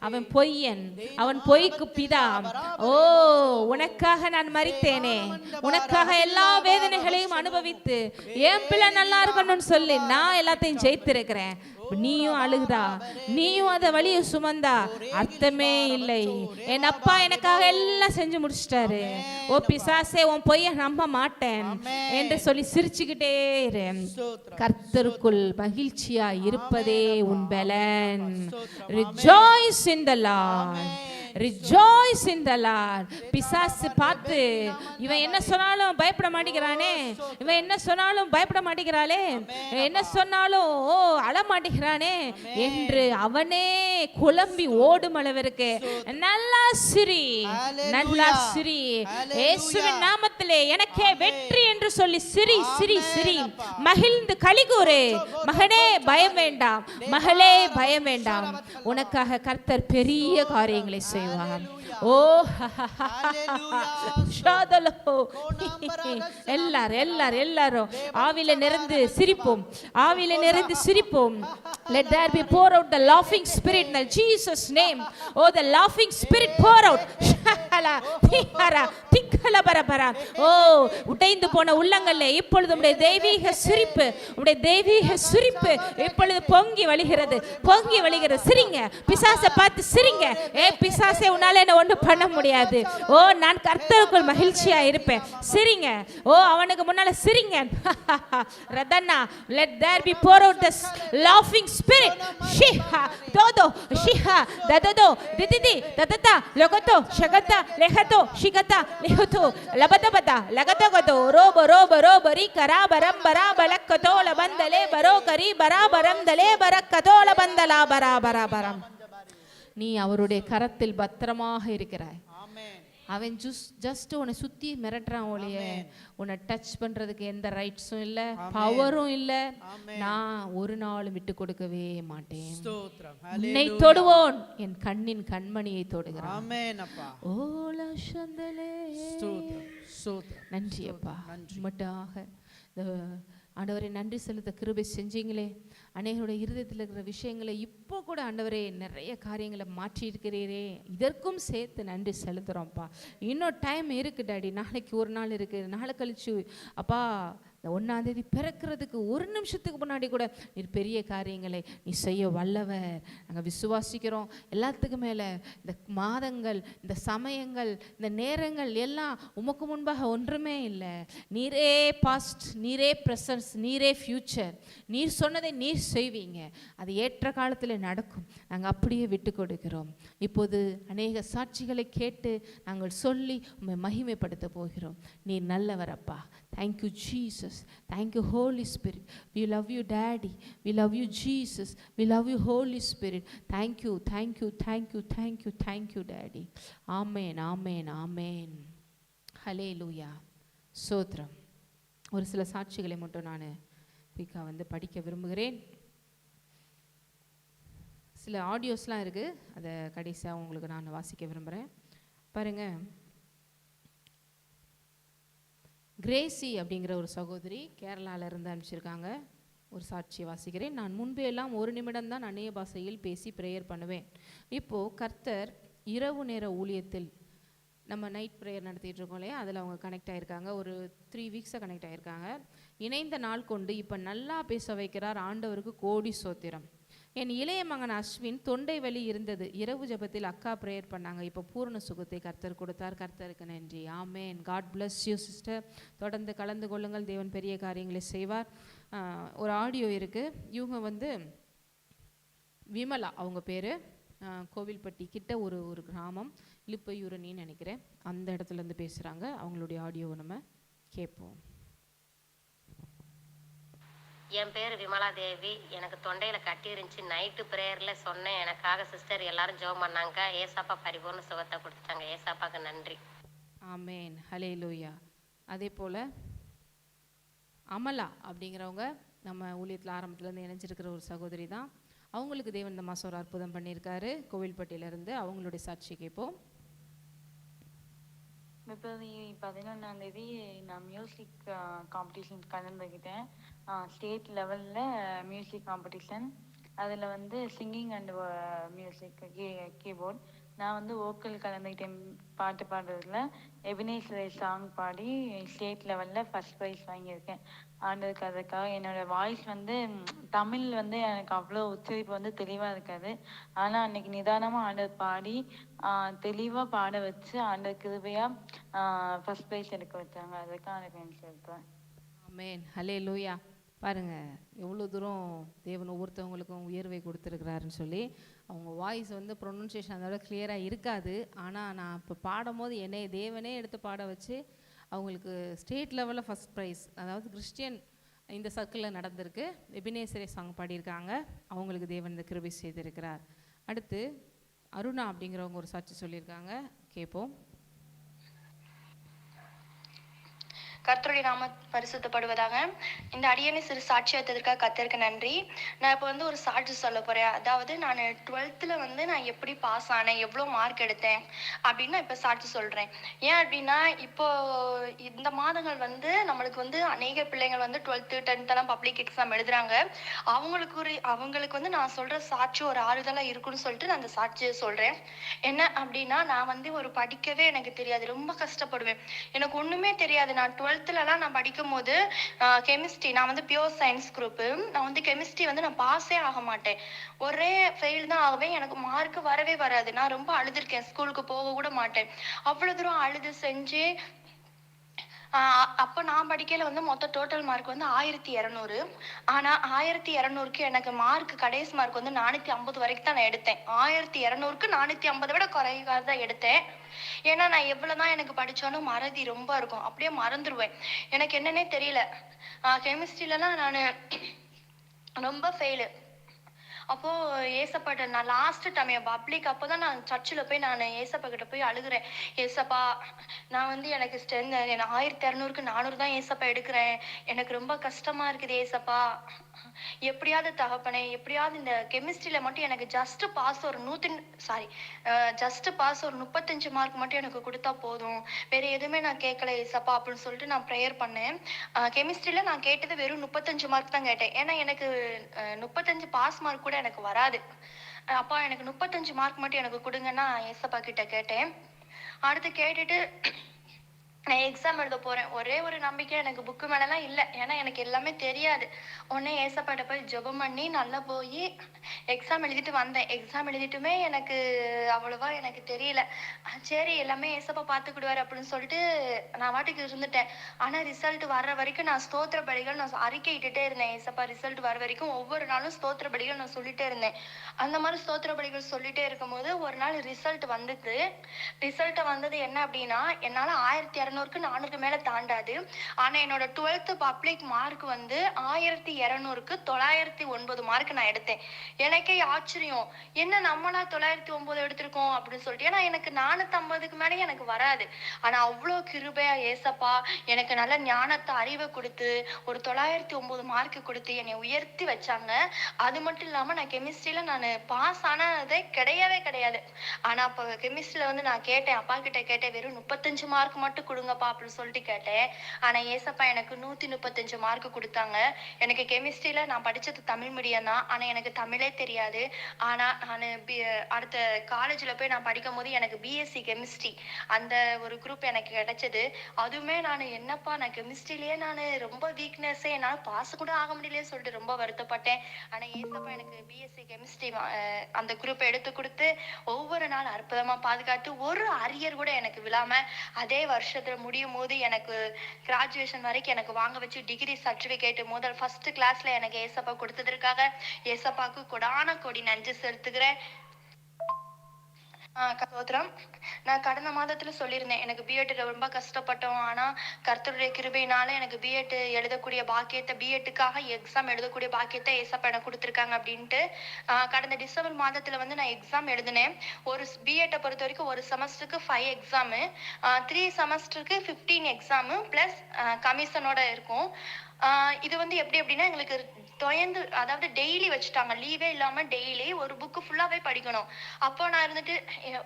A: அவன் பொய்யன், அவன் பொய்க்கு பிதா. ஓ உனக்காக நான் மரித்தேனே, உனக்காக எல்லா வேதனை அனுபவித்து என் பிள்ளை நல்லா இருக்கணும்னு சொல்லி நான் எல்லாத்தையும் ஜெயித்திருக்கிறேன். நீயும் அழுகுதா, நீயும் அத வழியை சுமந்தா அர்த்தமே இல்லை. என் அப்பா எனக்காக எல்லாம் செஞ்சு முடிச்சிட்டாரு. ஓ பிசாசே உன் பொய்ய நம்ப மாட்டேன் என்று சொல்லி சிரிச்சுக்கிட்டே இரு. கர்த்தருக்குள் மகிழ்ச்சியா இருப்பதே உன் பலன். Rejoice in the Lord. rejoice in the Lord. பிசாசு பார்த்து இவன் என்ன சொன்னாலும் பயப்பட மாட்டேங்கிறானே, இவன் என்ன சொன்னாலும் பயப்பட மாட்டேங்கிறாளே, என்ன சொன்னாலும் அழ மாட்டேங்கிறானே என்று அவனே குழம்பி ஓடும் அளவிற்கு நல்லா சிரி, நல்லா சிரி. இயேசுவின் நாமத்திலே எனக்கே வெற்றி என்று சொல்லி சிரி சிரி சிரி, மகிழ்ந்து களிகூரு. மகனே பயம் வேண்டாம், மகளே பயம் வேண்டாம், உனக்காக கர்த்தர் பெரிய காரியங்களை செய்வார். ஓ எல்லாரும் ஆவில நிறைந்து சிரிப்போம், ஆவில நிறைந்து சிரிப்போம். Let there be pour out the laughing spirit in Jesus name. Oh, the laughing spirit pour out. ஓ உடைந்து போன உள்ளங்களே இப்பொழுது உம்முடைய தெய்வீக சிரிப்பு, உம்முடைய தெய்வீக சிரிப்பு இப்பொழுது பொங்கி வழிகிறது, பொங்கி வழிகிறது. சிரிங்க, பிசாசை பார்த்து சிரிங்க. பிசாசே உன்னால என்ன ஒன்றும் பண்ண முடியாது. ஓ நான் கர்த்தருக்குள் மகிழ்ச்சியா இருப்பேன். சிரிங்க. ஓ அவனுக்கு முன்னால சிரிங்க. ரதன்னா let there be pour out the laughing spirit. ஷிஹா தோதோ ஷிஹா தததோ திதிதி தததா லகதோ ஷகதா லெஹதோ ஷிகதா லெஹதோ லபதபதா லகதகதோ ரோப ரோப ரோபரி கரா பரம் பரா பலக்கதோ லபந்தலே பரோ கரி பரா பரம் தலே பரக்கதோ லபந்தலா பரா பரா பரம். நீ அவருடைய கரத்தில் பத்திரமாக இருக்கிறாய். அவன் ஜஸ்ட் உன்னை சுத்தி மிரட்டுறான் ஒழிய உன்னை டச் பண்றதுக்கு எந்த ரைட்ஸும் இல்ல, பவரும் இல்ல. நான் ஒரு நாளும் விட்டு கொடுக்கவே மாட்டேன். உன்னை தொடுவோன், என் கண்ணின் கண்மணியை தொடுகிறான். நன்றி அப்பா. மட்டாக ஆண்டவரே நன்றி செலுத்த கிருபை செஞ்சீங்களே. அநேகருடைய இருதயத்தில் இருக்கிற விஷயங்களை இப்போ கூட ஆண்டவரே நிறைய காரியங்களை மாற்றி இருக்கிறீரே, இதற்கும் சேர்த்து நன்றி செலுத்துகிறோம்ப்பா. இன்னும் டைம் இருக்குது டாடி, நாளைக்கு ஒரு நாள் இருக்குது, நாளை கழிச்சு அப்பா இந்த 1ஆம் தேதி பிறக்கிறதுக்கு ஒரு நிமிஷத்துக்கு முன்னாடி கூட நீர் பெரிய காரியங்களை நீ செய்ய வல்லவர். நாங்கள் விசுவாசிக்கிறோம். எல்லாத்துக்கும் மேலே இந்த மாதங்கள், இந்த சமயங்கள், இந்த நேரங்கள் எல்லாம் உமக்கு முன்பாக ஒன்றுமே இல்லை. நீரே பாஸ்ட், நீரே ப்ரெசன்ஸ், நீரே ஃப்யூச்சர். நீர் சொன்னதை நீர் செய்வீங்க, அது ஏற்ற காலத்தில் நடக்கும். நாங்கள் அப்படியே விட்டு கொடுக்கிறோம். இப்போது அநேக சாட்சிகளை கேட்டு நாங்கள் சொல்லி உம்மை மகிமைப்படுத்த போகிறோம். நீர் நல்லவரப்பா. Thank you Jesus. Thank you Holy Spirit. We love you Daddy. We love you Jesus. We love you Holy Spirit. Thank you, thank you, thank you, thank you, thank you Daddy. Amen, amen, amen. Hallelujah. சோத்ரம். ஒரு சில சாட்சிகளை மட்டும் நான் குயிக்காக படிக்க விரும்புகிறேன். சில ஆடியோஸ்லாம் இருக்குது, அதை கடைசியாக உங்களுக்கு நான் வாசிக்க விரும்புகிறேன். பாருங்கள், கிரேசி அப்படிங்கிற ஒரு சகோதரி கேரளாவிலேருந்து அனுப்பிச்சிருக்காங்க. ஒரு சாட்சியை வாசிக்கிறேன். நான் முன்பு எல்லாம் 1 நிமிடம் தான் அந்நிய பாஷையில் பேசி ப்ரேயர் பண்ணுவேன். இப்போது கர்த்தர் இரவு நேர ஊழியத்தில் நம்ம நைட் ப்ரேயர் நடத்திட்டு இருக்கோம் இல்லையா, அதில் அவங்க கனெக்ட் ஆகியிருக்காங்க. ஒரு 3 வீக்ஸாக கனெக்ட் ஆகியிருக்காங்க. இணைந்த நாள் கொண்டு இப்போ நல்லா பேச வைக்கிறார். ஆண்டவருக்கு கோடி சோத்திரம். என் இளைய மகன் அஸ்வின் தொண்டை வலி இருந்தது. இரவு ஜபத்தில் அக்கா ப்ரேயர் பண்ணாங்க. இப்போ பூர்ண சுகத்தை கர்த்தர் கொடுத்தார். கர்த்தருக்கு நன்றி. ஆமேன். God bless you sister. தொடர்ந்து கலந்து கொள்ளுங்கள். தேவன் பெரிய காரியங்களை செய்வார். ஒரு ஆடியோ இருக்குது. இவங்க விமலா அவங்க பேர். கோவில்பட்டி கிட்ட ஒரு கிராமம், இலுப்பையூரணின்னு நினைக்கிறேன், அந்த இடத்துலேருந்து பேசுகிறாங்க. அவங்களுடைய ஆடியோவை நம்ம கேட்போம்.
B: என் பேர் விமலா தேவி. எனக்கு தொண்டையில் கட்டி இருந்துச்சு. நைட்டு ப்ரேயரில் சொன்னேன். எனக்காக சிஸ்டர் எல்லாரும் ஜெபம் பண்ணாங்க. ஏசாப்பா பரிபூர்ண சுகத்தை கொடுத்துட்டாங்க. ஏசாப்பாக்கு நன்றி.
A: ஆமேன். ஹல்லேலூயா. அதே போல் அமலா அப்படிங்கிறவங்க நம்ம ஊழியத்தில் ஆரம்பத்துலேருந்து இணைஞ்சிருக்கிற ஒரு சகோதரி தான். அவங்களுக்கு தேவன் இந்த மாதம் ஒரு அற்புதம் பண்ணியிருக்காரு. கோவில்பட்டியிலேருந்து அவங்களுடைய சாட்சி கேட்போம்.
C: பிப்ரவரி 11ஆம் தேதி நான் மியூசிக் காம்படிஷன் கலந்துக்கிட்டேன். ஸ்டேட் லெவலில் மியூசிக் காம்படிஷன். அதில் சிங்கிங் அண்ட் மியூசிக் கீபோர்ட். நான் வோக்கல் கலந்துக்கிட்டேன். பாட்டு பாடுறதுல எபினேஸ்வரி சாங் பாடி ஸ்டேட் லெவலில் ஃபஸ்ட் ப்ரைஸ் வாங்கியிருக்கேன். ஆண்டதுக்கு அதுக்காக என்னோடய வாய்ஸ் தமிழ் எனக்கு அவ்வளோ உச்சரிப்பு தெளிவாக இருக்காது. ஆனால் அன்னைக்கு நிதானமாக ஆண்டவர் பாடி தெளிவாக பாட வச்சு ஆண்டவர் கிருபையாக ஃபஸ்ட் ப்ரைஸ் எடுக்க வச்சாங்க. அதுக்காக எனக்கு நன்றி செலுத்துவேன்.
A: ஆமென். ஹல்லேலூயா. பாருங்க எவ்வளோ தூரம் தேவன் ஒவ்வொருத்தவங்களுக்கும் உயர்வை கொடுத்துருக்கிறாருன்னு சொல்லி. அவங்க வாய்ஸ் வந்து ப்ரொனன்சியேஷன் அதோட கிளியராக இருக்காது. ஆனால் நான் இப்போ பாடும்போது என்னை தேவனே எடுத்து பாட வச்சு அவங்களுக்கு ஸ்டேட் லெவலில் ஃபஸ்ட் ப்ரைஸ், அதாவது கிறிஸ்டியன் இந்த சர்க்கிளில் நடந்திருக்கு. எபினேசரே சாங் பாடியிருக்காங்க. அவங்களுக்கு தேவன் இந்த கிருபை செய்திருக்கிறார். அடுத்து அருணா அப்படிங்கிறவங்க ஒரு சாட்சி சொல்லியிருக்காங்க, கேட்போம்.
D: கர்த்தருடைய நாம பரிசுத்தப்படுவதாக. இந்த அடியனை சிறு சாட்சி வைத்ததற்காக கர்த்தருக்கு நன்றி. நான் இப்போ வந்து ஒரு சாட்சி சொல்ல போறேன். அதாவது நான் 12th வந்து நான் எப்படி பாஸ் ஆனேன், எவ்வளோ மார்க் எடுத்தேன் அப்படின்னு நான் இப்போ சாட்சி சொல்றேன். ஏன் அப்படின்னா இப்போ இந்த மாதங்கள் வந்து நம்மளுக்கு வந்து அநேக பிள்ளைங்கள் வந்து 12th 10th எல்லாம் பப்ளிக் எக்ஸாம் எழுதுறாங்க. அவங்களுக்கு வந்து நான் சொல்ற சாட்சி ஒரு ஆறுதலா இருக்குன்னு சொல்லிட்டு நான் அந்த சாட்சியை சொல்றேன். என்ன அப்படின்னா, நான் வந்து ஒரு படிக்கவே எனக்கு தெரியாது, ரொம்ப கஷ்டப்படுவேன், எனக்கு ஒண்ணுமே தெரியாது. நான் 12thலாம் நான் படிக்கும் போது கெமிஸ்ட்ரி, நான் வந்து பியூர் சயின்ஸ் குரூப்பு. நான் வந்து கெமிஸ்ட்ரி வந்து நான் பாஸே ஆக மாட்டேன், ஒரே ஃபெயில் தான் ஆகுவேன். எனக்கு மார்க் வரவே வராது. நான் ரொம்ப அழுதுருக்கேன், ஸ்கூலுக்கு போக கூட மாட்டேன். அவ்வளவு தூரம் அழுது செஞ்சு அப்போ நான் படிக்கையில வந்து மொத்த டோட்டல் மார்க் வந்து 1200. ஆனா 1200க்கு எனக்கு மார்க் கடைசி மார்க் வந்து 450 வரைக்கும் தான் நான் எடுத்தேன். 1200க்கு 450 விட குறைவாக தான் எடுத்தேன். ஏன்னா நான் எவ்வளவுதான் எனக்கு படிச்சாலும் மறதி ரொம்ப இருக்கும், அப்படியே மறந்துடுவேன், எனக்கு என்னன்னே தெரியல. கெமிஸ்ட்ரியிலலாம் நான் ரொம்ப ஃபெயிலு. அப்போ ஏசப்பாட்ட நான் லாஸ்ட் டைம் என் பப்ளிக் அப்போதான் நான் சர்ச்சில் போய் நான் ஏசப்பா கிட்ட போய் அழுகுறேன். ஏசப்பா, நான் வந்து எனக்கு ஸ்ட்ரென்த் 1200க்கு 400 தான் ஏசப்பா எடுக்கிறேன், எனக்கு ரொம்ப கஷ்டமா இருக்குது ஏசப்பா, எப்படியாவது தகப்பனே, எப்படியாவது இந்த கெமிஸ்ட்ரியில மட்டும் எனக்கு ஜஸ்ட் பாஸ் ஒரு 35 மார்க் மட்டும் எனக்கு கொடுத்தா போதும், வேற எதுவுமே நான் கேட்கல ஏசப்பா அப்படின்னு சொல்லிட்டு நான் ப்ரேயர் பண்ணேன். கெமிஸ்ட்ரியில நான் கேட்டது வெறும் 35 மார்க் தான் கேட்டேன். ஏன்னா எனக்கு 35 பாஸ் மார்க் கூட எனக்கு வராது. அப்பா எனக்கு 35 மார்க் மட்டும் எனக்கு கொடுங்கன்னா ஏசப்பா கிட்ட கேட்டேன். அடுத்து கேட்டுட்டு நான் எக்ஸாம் எழுத போறேன். ஒரே ஒரு நம்பிக்கை எனக்கு புக்கு மேலலாம் இல்லை, ஏன்னா எனக்கு எல்லாமே தெரியாது. உடனே ஏசப்பாட்ட போய் ஜெபம் பண்ணி நல்லா போய் எக்ஸாம் எழுதிட்டு வந்தேன். எக்ஸாம் எழுதிட்டுமே எனக்கு அவ்வளவா எனக்கு தெரியல. சரி எல்லாமே ஏசப்பா பார்த்துக்கிடுவாரு அப்படின்னு சொல்லிட்டு நான் வாட்டுக்கு இருந்துட்டேன். ஆனா ரிசல்ட் வர்ற வரைக்கும் நான் ஸ்தோத்திர பலிகள் நான் அறிக்கையிட்டுட்டே இருந்தேன். ஏசப்பா ரிசல்ட் வர வரைக்கும் ஒவ்வொரு நாளும் ஸ்தோத்திர பலிகள் நான் சொல்லிட்டே இருந்தேன். அந்த மாதிரி ஸ்தோத்திர பலிகள் சொல்லிட்டே இருக்கும் போது ஒரு நாள் ரிசல்ட் வந்தது. என்ன அப்படின்னா, என்னால 1200க்கு 400 மேல தாண்டாது. ஆனா என்னோட 12th பப்ளிக் மார்க் வந்து 1200க்கு 909 மார்க் நான் எடுத்தேன். எனக்கே ஆச்சரியம், என்ன நம்மளா 909 எடுத்திருக்கோம் அப்படின்னு சொல்லிட்டு. ஏன்னா எனக்கு 450க்கு மேலே எனக்கு வராது. ஆனா அவ்வளோ கிருபையா ஏசப்பா எனக்கு நல்ல ஞானத்தை அறிவை கொடுத்து ஒரு 909 மார்க் கொடுத்து என்னை உயர்த்தி வச்சாங்க. அது மட்டும் இல்லாம நான் கெமிஸ்ட்ரியில நான் பாஸ் ஆனதே கிடையாது. ஆனா அப்போ கெமிஸ்ட்ரியில வந்து நான் கேட்டேன், அப்பா கிட்ட கேட்டேன், வெறும் 35 மார்க் மட்டும் கொடுங்கப்பா அப்படின்னு சொல்லிட்டு கேட்டேன். ஆனா ஏசப்பா எனக்கு 135 மார்க் கொடுத்தாங்க. எனக்கு கெமிஸ்ட்ரியில நான் படிச்சது தமிழ் மீடியம் தான், ஆனா எனக்கு தமிழே தெரியாது. ஆனா நான் அடுத்த காலேஜ்ல போய் நான் படிக்கும் போது எனக்கு பிஎஸ்சி கெமிஸ்ட்ரி அந்த ஒரு குரூப் எனக்கு கிடைச்சது. அதுவுமே நான் என்னப்பா நான் கெமிஸ்ட்ரியிலேயே நான் ரொம்ப வீக்னஸே, என்னால் பாஸ் கூட ஆக முடியலையே சொல்லிட்டு ரொம்ப வருத்தப்பட்டேன். ஆனா ஏசப்பா எனக்கு பிஎஸ்சி கெமிஸ்ட்ரி அந்த குரூப் எடுத்து கொடுத்து ஒவ்வொரு நாள் அற்புதமா பாதுகாத்து ஒரு அரியர் கூட எனக்கு விழாம அதே வருஷத்துல முடியும் போது எனக்கு கிராஜுவேஷன் வரைக்கும் எனக்கு வாங்க வச்சு டிகிரி சர்டிபிகேட் முதல் ஃபர்ஸ்ட் கிளாஸ்ல எனக்கு ஏசப்பா கொடுத்ததற்காக ஏசப்பாக்கு கொடான கொடி நன்றி செலுத்துகிறேன். சகோதரம், நான் கடந்த மாதத்துல சொல்லியிருந்தேன், எனக்கு பிஎட் ரொம்ப கஷ்டப்பட்டோம். ஆனா கர்த்தருடைய கிருபையினால எனக்கு பிஎட் எழுதக்கூடிய பாக்கியத்தை, பிஎட்டுக்காக எக்ஸாம் எழுதக்கூடிய பாக்கியத்தை ஏசப்பா எனக்கு கொடுத்துருக்காங்க அப்படின்ட்டு. கடந்த டிசம்பர் மாதத்துல வந்து நான் எக்ஸாம் எழுதினேன். ஒரு பிஎட்டை பொறுத்த வரைக்கும் ஒரு செமஸ்டருக்கு 5 எக்ஸாமு, 3 செமஸ்டருக்கு 15 எக்ஸாமு பிளஸ் கமிஷனோட இருக்கும். இது வந்து எப்படி அப்படின்னா எங்களுக்கு தொயந்து, அதாவது டெய்லி வச்சுட்டாங்க, லீவே இல்லாம டெய்லி ஒரு புக்கு ஃபுல்லாவே படிக்கணும். அப்போ நான் இருந்துட்டு,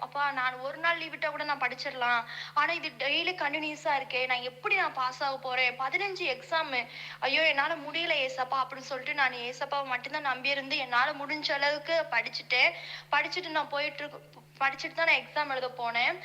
D: அப்பா நான் ஒரு நாள் லீவ் விட்டா கூட நான் படிச்சிடலாம், ஆனா இது டெய்லி கண்டினியூஸா இருக்கே, நான் எப்படி நான் பாஸ் ஆக போறேன், 15 எக்ஸாமு, ஐயோ என்னால முடியல ஏசப்பா அப்படின்னு சொல்லிட்டு நான் ஏசப்பாவை மட்டும்தான் நம்பி இருந்து என்னால முடிஞ்ச அளவுக்கு படிச்சுட்டு நான் படிச்சுட்டு தான் நான் எக்ஸாம் எழுத போனேன்.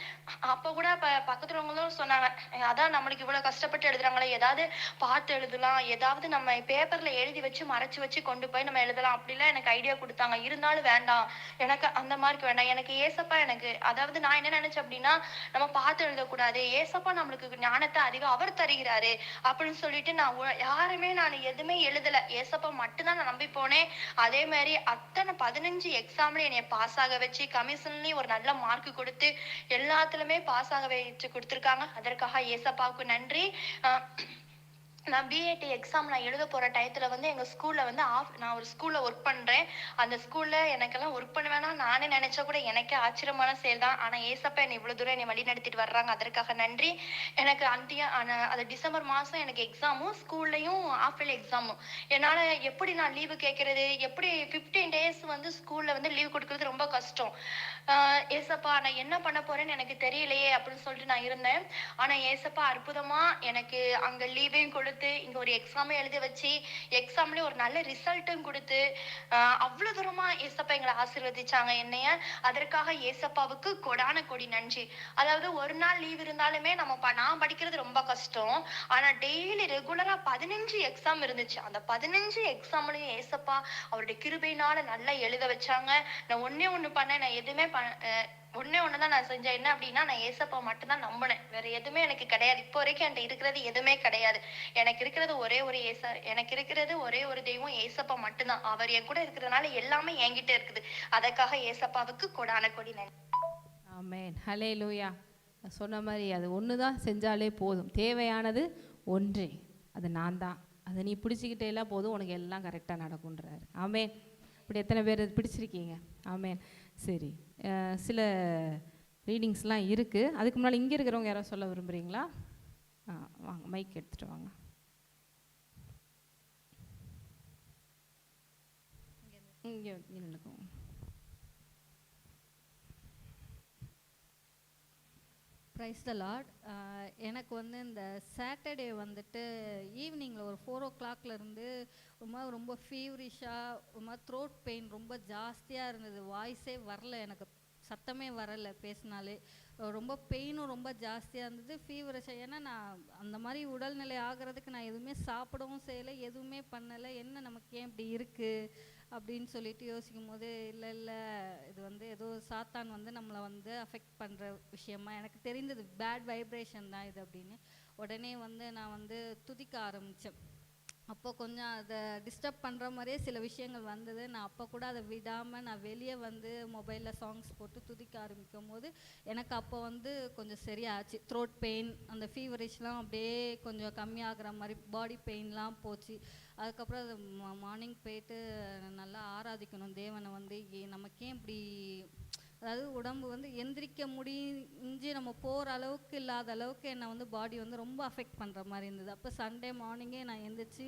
D: அப்போ கூட பக்கத்துல உள்ளவங்களும் சொன்னாங்க, அதான் நம்மளுக்கு இவ்வளவு கஷ்டப்பட்டு எழுதுறாங்களே, ஏதாவது பார்த்து எழுதலாம், ஏதாவது நம்ம பேப்பர்ல எழுதி வச்சு மறைச்சு வச்சு கொண்டு போய் நம்ம எழுதலாம் அப்படிலாம் எனக்கு ஐடியா கொடுத்தாங்க. இருந்தாலும் வேண்டாம், எனக்கு அந்த மார்க் வேண்டாம், எனக்கு ஏசப்பா எனக்கு அதாவது நான் என்ன நினைச்சேன் அப்படின்னா, நம்ம பார்த்து எழுதக்கூடாது, ஏசப்பா நம்மளுக்கு ஞானத்தை அதிகம் அவர் தருகிறாரு அப்படின்னு சொல்லிட்டு யாருமே நான் எதுவுமே எழுதல, ஏசப்பா மட்டும்தான் நான் நம்பி போனேன். அதே மாதிரி அத்தனை 15 எக்ஸாம்ல என்னைய பாஸ் ஆக வச்சு கமிஷன்லயும் ஒரு நல்ல மார்க் கொடுத்து எல்லாத்துலயுமே பாஸ் ஆக வச்சு கொடுத்துருக்காங்க. அதற்காக ஏசப்பாவுக்கு நன்றி. நான் பிஎட் எக்ஸாம் நான் எழுத போற டயத்துல வந்து எங்க ஸ்கூல்ல வந்து நான் ஒரு ஸ்கூல்ல ஒர்க் பண்றேன். அந்த ஸ்கூல்ல எனக்கெல்லாம் ஒர்க் பண்ணுவேன்னா நானே நினைச்சா கூட எனக்கே ஆச்சரியமான செயல் தான். ஆனா ஏசப்பா என்னை இவ்வளவு தூரம் என்னை வழி நடத்திட்டு வர்றாங்க, அதற்காக நன்றி. எனக்கு அது டிசம்பர் மாசம் எனக்கு எக்ஸாமும் ஸ்கூல்லையும் ஆஃப் எக்ஸாமும். என்னால எப்படி நான் லீவு கேட்கறது, எப்படி 15 days வந்து ஸ்கூல்ல வந்து லீவ் கொடுக்கறது ரொம்ப கஷ்டம். ஏசப்பா நான் என்ன பண்ண போறேன்னு எனக்கு தெரியலையே அப்படின்னு சொல்லிட்டு நான் இருந்தேன். ஆனா ஏசப்பா அற்புதமா எனக்கு அங்க லீவையும் கொடுத்து இங்க ஒரு எக்ஸாமே எழுதி வச்சு எக்ஸாம்லயும் ஒரு நல்ல ரிசல்ட்டும் கொடுத்து அவ்வளவு தூரமா ஏசப்பா எங்களை ஆசீர்வதிச்சாங்க என்னைய. அதற்காக ஏசப்பாவுக்கு கொடான கொடி நன்றி. அதாவது ஒரு நாள் லீவ் இருந்தாலுமே நான் படிக்கிறது ரொம்ப கஷ்டம். ஆனா டெய்லி ரெகுலரா 15 எக்ஸாம் இருந்துச்சு. அந்த 15 எக்ஸாம்லயும் ஏசப்பா அவருடைய கிருபையினால நல்லா எழுத வச்சாங்க. நான் ஒண்ணே ஒண்ணு பண்ணேன், நான் எதுவுமே ஒண்ணே ஒண்ணுதான் நான் செஞ்சேன். என்ன அப்படின்னா, நான் ஏசப்பா மட்டும்தான் நம்பினேன், வேற எதுவுமே எனக்கு கிடையாது. இப்போ வரைக்கும் என்கிட்ட இருக்கிறது எதுவுமே கிடையாது. எனக்கு இருக்கிறது ஒரே ஒரு தெய்வம் ஏசப்பா மட்டும்தான். அவர் என் கூட இருக்கிறதுனால எல்லாமே என்கிட்ட இருக்குது. அதற்காக ஏசப்பாவுக்கு கொடான கொடி நன்றி.
A: ஆமென், ஹல்லேலூயா. சொன்ன மாதிரி அது ஒன்று தான் செஞ்சாலே போதும். தேவையானது ஒன்றே, அது நான் தான். அதை நீ பிடிச்சிக்கிட்டே எல்லாம் போதும், உனக்கு எல்லாம் கரெக்டாக நடக்குன்றாரு. ஆமென். இப்படி எத்தனை பேர் அது பிடிச்சிருக்கீங்க? ஆமென். சரி, சில ரீடிங்ஸ்லாம் இருக்குது. அதுக்கு முன்னால் இங்கே இருக்கிறவங்க யாராவது சொல்ல விரும்புகிறீங்களா? வாங்க, மைக் எடுத்துகிட்டு வாங்க. இங்கே நின்றுக்கோங்க.
E: ப்ரைஸ் த லார்ட். எனக்கு வந்து இந்த சாட்டர்டே வந்துட்டு ஈவினிங்கில் ஒரு 4 o'clockலேருந்து ரொம்ப ஃபீவரிஷாக ஒரு மாதிரி த்ரோட் பெயின் ரொம்ப ஜாஸ்தியாக இருந்தது. வாய்ஸே வரல, எனக்கு சத்தமே வரலை பேசினாலே. ரொம்ப பெயினும் ரொம்ப ஜாஸ்தியாக இருந்தது, ஃபீவரிஷாக. ஏன்னா நான் அந்த மாதிரி உடல்நிலை ஆகிறதுக்கு நான் எதுவுமே சாப்பிடவும் செய்யலை, எதுவுமே பண்ணலை. என்ன நமக்கு ஏன் இப்படி இருக்குது அப்படின்னு சொல்லிட்டு யோசிக்கும் போது, இல்லை இது வந்து ஏதோ சாத்தான் வந்து நம்மளை வந்து அஃபெக்ட் பண்ணுற விஷயமா எனக்கு தெரிந்தது. பேட் வைப்ரேஷன் தான் இது அப்படின்னு. உடனே வந்து நான் வந்து துதிக்க ஆரம்பித்தேன். அப்போ கொஞ்சம் அதை டிஸ்டர்ப் பண்ணுற மாதிரியே சில விஷயங்கள் வந்தது. நான் அப்போ கூட அதை விடாமல் நான் வெளியே வந்து மொபைலில் சாங்ஸ் போட்டு துதிக்க ஆரம்பிக்கும் போது எனக்கு அப்போ வந்து கொஞ்சம் சரியாச்சு. த்ரோட் பெயின், அந்த ஃபீவரிஷ்லாம் அப்படியே கொஞ்சம் கம்மியாகிற மாதிரி, பாடி பெயின்லாம் போச்சு. அதுக்கப்புறம் அது மார்னிங் போயிட்டு நல்லா ஆராதிக்கணும் தேவனை. வந்து நமக்கே இப்படி, அதாவது உடம்பு வந்து எந்திரிக்க முடிஞ்சு நம்ம போகிற அளவுக்கு இல்லாத அளவுக்கு என்னை வந்து பாடி வந்து ரொம்ப அஃபெக்ட் பண்ணுற மாதிரி இருந்தது. அப்போ சண்டே மார்னிங்கே நான் எந்திரிச்சு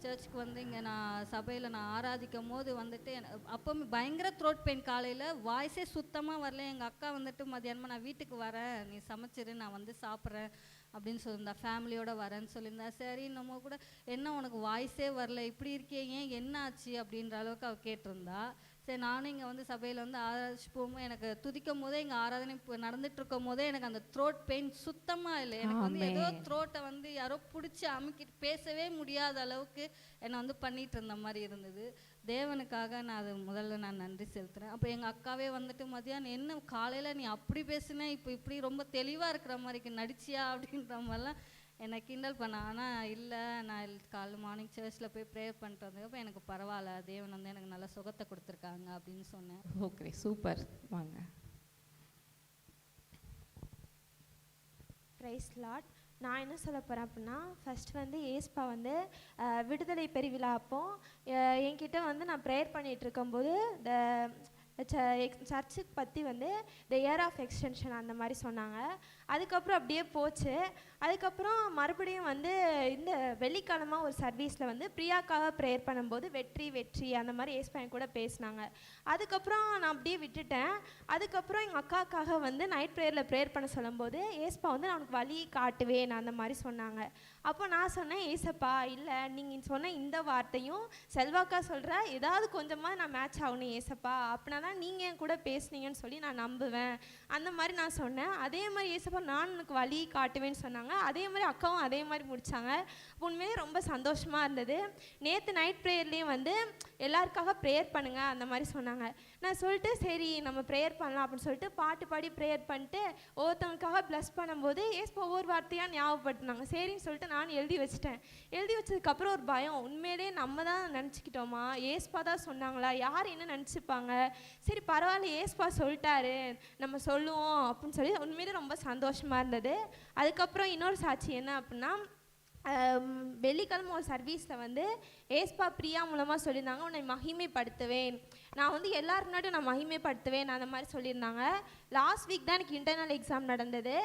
E: சர்ச்சுக்கு வந்து இங்கே நான் சபையில் நான் ஆராதிக்கும் போது வந்துட்டு அப்போ பயங்கர த்ரோட் பெயின். காலையில் வாய்ஸே சுத்தமாக வரல. எங்கள் அக்கா வந்துட்டு மதியானமாக நான் வீட்டுக்கு வரேன், நீ சமைச்சிரு, நான் வந்து சாப்பிட்றேன் அப்படின்னு சொல்லியிருந்தா, ஃபேமிலியோடு வரேன்னு சொல்லியிருந்தா. சரி, நம்ம கூட என்ன உனக்கு வாய்ஸே வரல, இப்படி இருக்கே, ஏன் என்ன ஆச்சு அப்படின்ற அளவுக்கு அவள் கேட்டிருந்தா. சரி, நானும் இங்கே வந்து சபையில் வந்து ஆராதிச்சு போகும்போது எனக்கு துதிக்கும் போதே, இங்கே ஆராதனை நடந்துட்டு இருக்கும் போதே எனக்கு அந்த த்ரோட் பெயின் சுத்தமாக இல்லை. எனக்கு வந்து ஏதோ த்ரோட்டை வந்து யாரோ பிடிச்சி அமுக்கிட்டு பேசவே முடியாத அளவுக்கு என்னை வந்து பண்ணிகிட்டு இருந்த மாதிரி இருந்தது. தேவனுக்காக நான் அது முதல்ல நான் நன்றி செலுத்துகிறேன். அப்போ எங்கள் அக்காவே வந்துட்டு மதியானம், என்ன காலையில் நீ அப்படி பேசுன, இப்போ இப்படி ரொம்ப தெளிவாக இருக்கிற மாதிரிக்கு நடிச்சியா அப்படின்ற மாதிரிலாம் என்னை கிண்டல் பண்ண. ஆனால் இல்லை, நான் காலைல மார்னிங் சர்ச்சில் போய் ப்ரேயர் பண்ணிட்டு வந்ததுக்கப்புறம் எனக்கு பரவாயில்ல, தேவன் வந்து எனக்கு நல்ல சுகத்தை கொடுத்துருக்காங்க அப்படின்னு சொன்னேன்.
A: Okay, super. வாங்க.
F: Praise Lord. நான் என்ன சொல்ல போகிறேன் அப்படின்னா, ஃபஸ்ட் வந்து ஏஸ்பா வந்து விடுதலை பெருவிழா அப்போ என்கிட்ட வந்து நான் ப்ரேயர் பண்ணிகிட்டு இருக்கும்போது சர்ச்சுக்கு பற்றி வந்து த இயர் ஆஃப் எக்ஸ்டென்ஷன் அந்த மாதிரி சொன்னாங்க. அதுக்கப்புறம் அப்படியே போச்சு. அதுக்கப்புறம் மறுபடியும் வந்து இந்த வெள்ளிக்கிழமை ஒரு சர்வீஸில் வந்து பிரியாக்காக ப்ரேயர் பண்ணும்போது வெற்றி வெற்றி அந்த மாதிரி ஏஸ்பா கூட பேசினாங்க. அதுக்கப்புறம் நான் அப்படியே விட்டுட்டேன். அதுக்கப்புறம் எங்கள் அக்காக்காக வந்து நைட் ப்ரேயரில் ப்ரேயர் பண்ண சொல்லும்போது ஏஸ்பா வந்து நான் உனக்கு வழி காட்டுவேன் அந்த மாதிரி சொன்னாங்க. அப்போ நான் சொன்னேன், ஏசப்பா இல்லை, நீங்கள் சொன்ன இந்த வார்த்தையும் செல்வாக்கா சொல்கிற ஏதாவது கொஞ்சமாக நான் மேட்ச் ஆகணும் ஏசப்பா, அப்படின்னா தான் நீங்கள் என் கூட பேசுனீங்கன்னு சொல்லி நான் நம்புவேன் அந்த மாதிரி நான் சொன்னேன். அதே மாதிரி ஏசப்பா நான் உனக்கு வழி காட்டுவேன்னு சொன்னாங்க. அதே மாதிரி அக்காவும் அதே மாதிரி முடித்தாங்க. உண்மையிலே ரொம்ப சந்தோஷமாக இருந்தது. நேற்று நைட் ப்ரேயர்லேயும் வந்து எல்லாருக்காக ப்ரேயர் பண்ணுங்க அந்த மாதிரி சொன்னாங்க. நான் சொல்லிட்டு சரி நம்ம ப்ரேயர் பண்ணலாம் அப்படின்னு சொல்லிட்டு பாட்டு பாடி ப்ரேயர் பண்ணிட்டு ஒவ்வொருத்தவங்களுக்காக ப்ளஸ் பண்ணும்போது ஏசப்பா ஒவ்வொரு வார்த்தையாக ஞாபகப்படுத்தினாங்க. சரின்னு சொல்லிட்டு நான் எழுதி வச்சிட்டேன். எழுதி வச்சதுக்கப்புறம் ஒரு பயம், உண்மையிலே நம்ம தான் நினச்சிக்கிட்டோமா, ஏஸ்பா தான் சொன்னாங்களா, யார் என்ன நினச்சிப்பாங்க, சரி பரவாயில்ல ஏஸ்பா சொல்லிட்டாரு நம்ம சொல்லுவோம் அப்படின்னு சொல்லி உண்மையிலே ரொம்ப சந்தோஷமாக இருந்தது. அதுக்கப்புறம் இன்னொரு சாட்சி என்ன அப்படின்னா, வெள்ளிக்கிழமை ஒரு சர்வீஸில் வந்து ஏஸ்பா பிரியா மூலமாக சொல்லியிருந்தாங்க, உன்னை மகிமைப்படுத்துவேன், நான் வந்து எல்லாருனாட்டும் நான் மகிமைப்படுத்துவேன் அந்த மாதிரி சொல்லியிருந்தாங்க. லாஸ்ட் வீக் தான் எனக்கு இன்டர்னல் எக்ஸாம் நடந்தது.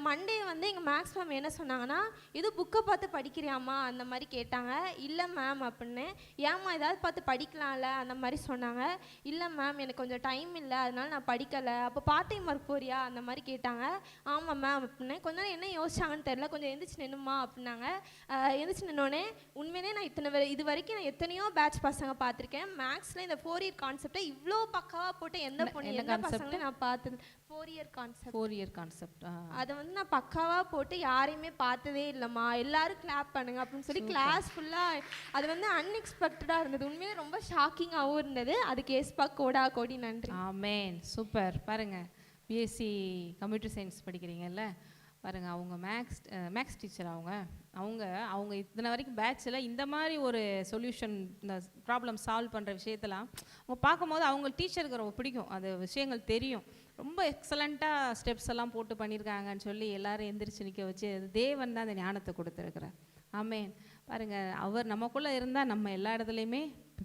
F: மண்டே வந்து எங்கள் மேக்ஸ் மேம் என்ன சொன்னாங்கன்னா, இது புக்கை பார்த்து படிக்கிறியாம்மா அந்த மாதிரி கேட்டாங்க. இல்லை மேம் அப்படின்னு. ஏம்மா ஏதாவது பார்த்து படிக்கலாம்ல அந்த மாதிரி சொன்னாங்க. இல்லை மேம் எனக்கு கொஞ்சம் டைம் இல்லை அதனால நான் படிக்கலை. அப்போ பார்ட் டைம் ஒர்க் போறியா அந்த மாதிரி கேட்டாங்க. ஆமாம் மேம் அப்படின்னு. கொஞ்ச நேரம் என்ன யோசிச்சாங்கன்னு தெரில, கொஞ்சம் எந்திரிச்சு நின்னுமா அப்படின்னாங்க. எந்திரிச்சு நின்னோடனே உண்மையிலே நான் இது வரைக்கும் நான் எத்தனையோ பேட்ச் பசங்க பார்த்துருக்கேன். மேக்ஸில் இந்த 4 இயர் கான்செப்டை இவ்வளோ பக்காவாக போட்டு எந்த பொண்ணு எந்த பசங்களையும் நான் பார்த்தது 4 இயர் கான்செப்ட் அதை வந்து நான் பக்காவாக போட்டு யாரையுமே பார்த்ததே இல்லைம்மா, எல்லாரும் கிளாப் பண்ணுங்க அப்படின்னு சொல்லி கிளாஸ் ஃபுல்லாக அது வந்து அன்எக்ஸ்பெக்டடாக இருந்தது. உண்மையிலே ரொம்ப ஷாக்கிங்காகவும் இருந்தது. அதுக்கு ஏஸ்பா கோடா கோடி நன்றி.
A: ஆமேன். சூப்பர். பாருங்கள், பிஎஸ்சி கம்ப்யூட்டர் சயின்ஸ் படிக்கிறீங்கல்ல, பாருங்கள் அவங்க மேக்ஸ் டீச்சர் அவங்க இத்தனை வரைக்கும் பேட்சில் இந்த மாதிரி ஒரு சொல்யூஷன், இந்த ப்ராப்ளம் சால்வ் பண்ணுற விஷயத்தெல்லாம் அவங்க பார்க்கும்போது அவங்க டீச்சருக்கு ரொம்ப பிடிக்கும், அது விஷயங்கள் தெரியும், ரொம்ப எக்ஸலண்ட்டாக ஸ்டெப்ஸ் எல்லாம் போட்டு பண்ணியிருக்காங்கன்னு சொல்லி எல்லாரும் எந்திரிச்சு நிற்க வச்சு தேவன் தான் அந்த ஞானத்தை கொடுத்துருக்குறார். ஆமேன். பாருங்கள், அவர் நமக்குள்ளே இருந்தால் நம்ம எல்லா இடத்துலையுமே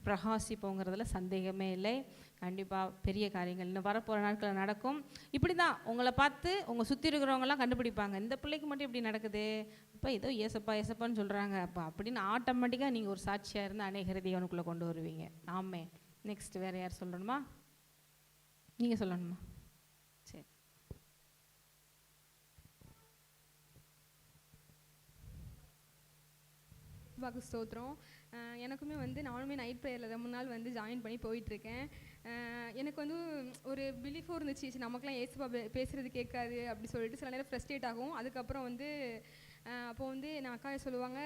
A: பிரகாசிப்போங்கிறதுல சந்தேகமே இல்லை. கண்டிப்பாக பெரிய காரியங்கள் இன்னும் வரப்போகிற நாட்களில் நடக்கும். இப்படி தான் உங்களை பார்த்து உங்கள் சுற்றி இருக்கிறவங்கலாம் கண்டுபிடிப்பாங்க, இந்த பிள்ளைக்கு மட்டும் இப்படி நடக்குது, இப்போ ஏதோ ஏசப்பான்னு சொல்கிறாங்க அப்போ அப்படின்னு ஆட்டோமேட்டிக்காக நீங்கள் ஒரு சாட்சியாக இருந்து அநேக தேவனுக்குள்ளே கொண்டு வருவீங்க. ஆமே. நெக்ஸ்ட் வேறு யார் சொல்லணுமா? நீங்கள் சொல்லணுமா? சரி.
G: வாக்கு ஸ்தோத்திரம். எனக்குமே வந்து நானுமே நைட் ப்ரேயரில் தான் முன்னாள் வந்து ஜாயின் பண்ணி போயிட்டுருக்கேன். எனக்கு வந்து ஒரு பிலீஃபும் இருந்துச்சு, நமக்குலாம் ஏசப்பா பேசுகிறது கேட்காது அப்படி சொல்லிட்டு சில நேரம் ஃப்ரஸ்ட்ரேட் ஆகும். அதுக்கப்புறம் வந்து அப்போ வந்து நான் அக்கா சொல்லுவாங்க,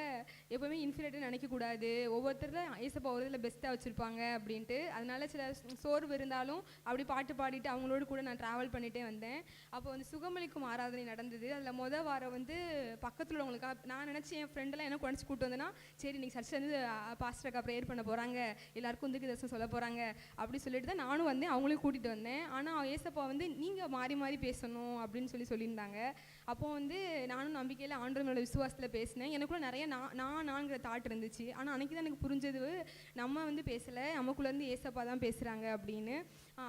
G: எப்போவுமே இன்ஃபீரியர்ட்டு நினைக்கக்கூடாது, ஒவ்வொருத்தரும் ஏசப்பா ஒரு இதில் பெஸ்ட்டாக வச்சுருப்பாங்க அப்படின்ட்டு. அதனால சில சோர்வு இருந்தாலும் அப்படி பாட்டு பாடிட்டு அவங்களோட கூட நான் ட்ராவல் பண்ணிகிட்டே வந்தேன். அப்போ வந்து சுகமளிக்கும் ஆராதனை நடந்தது. அதில் வாரம் வந்து பக்கத்தில் உள்ளவங்களுக்காக நான் நினச்சி என் ஃப்ரெண்டெல்லாம் என்ன குறைச்சி கூப்பிட்டு வந்தேன்னா, சரி இன்றைக்கி சர்ச்சில் வந்து பாஸ்டர் அக்கா ப்ரேயர் பண்ண போகிறாங்க, எல்லாருக்கும் வந்து தரிசனம் சொல்ல போகிறாங்க அப்படி சொல்லிட்டு தான் நானும் வந்தேன், அவங்களையும் கூட்டிகிட்டு வந்தேன். ஆனால் ஏசப்பா வந்து நீங்கள் மாறி மாறி பேசணும் அப்படின்னு சொல்லியிருந்தாங்க. அப்போது வந்து நானும் நம்பிக்கையில் ஆண்டவரோட விசுவாசத்தில் பேசினேன். எனக்குள்ள நிறைய நான்கிற தாட் இருந்துச்சு. ஆனால் அன்றைக்கி தான் எனக்கு புரிஞ்சது, நம்ம வந்து பேசலை, நமக்குள்ளேருந்து ஏசப்பா தான் பேசுகிறாங்க அப்படின்னு.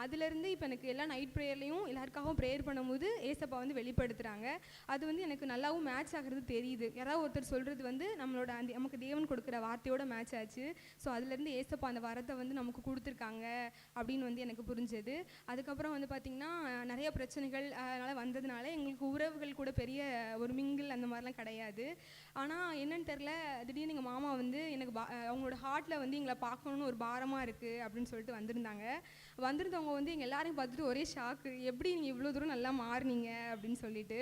G: அதுலேருந்து இப்போ எனக்கு எல்லா நைட் ப்ரேயர்லேயும் எல்லாருக்காகவும் ப்ரேயர் பண்ணும்போது ஏசப்பா வந்து வெளிப்படுத்துகிறாங்க. அது வந்து எனக்கு நல்லாவும் மேட்ச் ஆகிறது தெரியுது. யாராவது ஒருத்தர் சொல்கிறது வந்து நம்மளோட நமக்கு தேவன் கொடுக்குற வார்த்தையோட மேட்ச் ஆச்சு. ஸோ அதுலேருந்து ஏசப்பா அந்த வரத்தை வந்து நமக்கு கொடுத்துருக்காங்க அப்படின்னு வந்து எனக்கு புரிஞ்சது. அதுக்கப்புறம் வந்து பார்த்திங்கன்னா நிறைய பிரச்சனைகள் அதனால் வந்ததுனால எங்களுக்கு உறவுகள் கூட பெரிய ஒரு மிங்கிள் அந்த மாதிரிலாம் கிடையாது. ஆனால் என்னன்னு தெரில, திடீர்னு எங்கள் மாமா வந்து எனக்கு அவங்களோட ஹார்ட்டில் வந்து எங்களை பார்க்கணுன்னு ஒரு பாரமாக இருக்குது அப்படின்னு சொல்லிட்டு வந்திருந்தவங்க வந்து எங்கள் எல்லாரையும் பார்த்துட்டு ஒரே ஷாக்கு, எப்படி நீங்கள் இவ்வளோ தூரம் நல்லா மாறினீங்க அப்படின்னு சொல்லிட்டு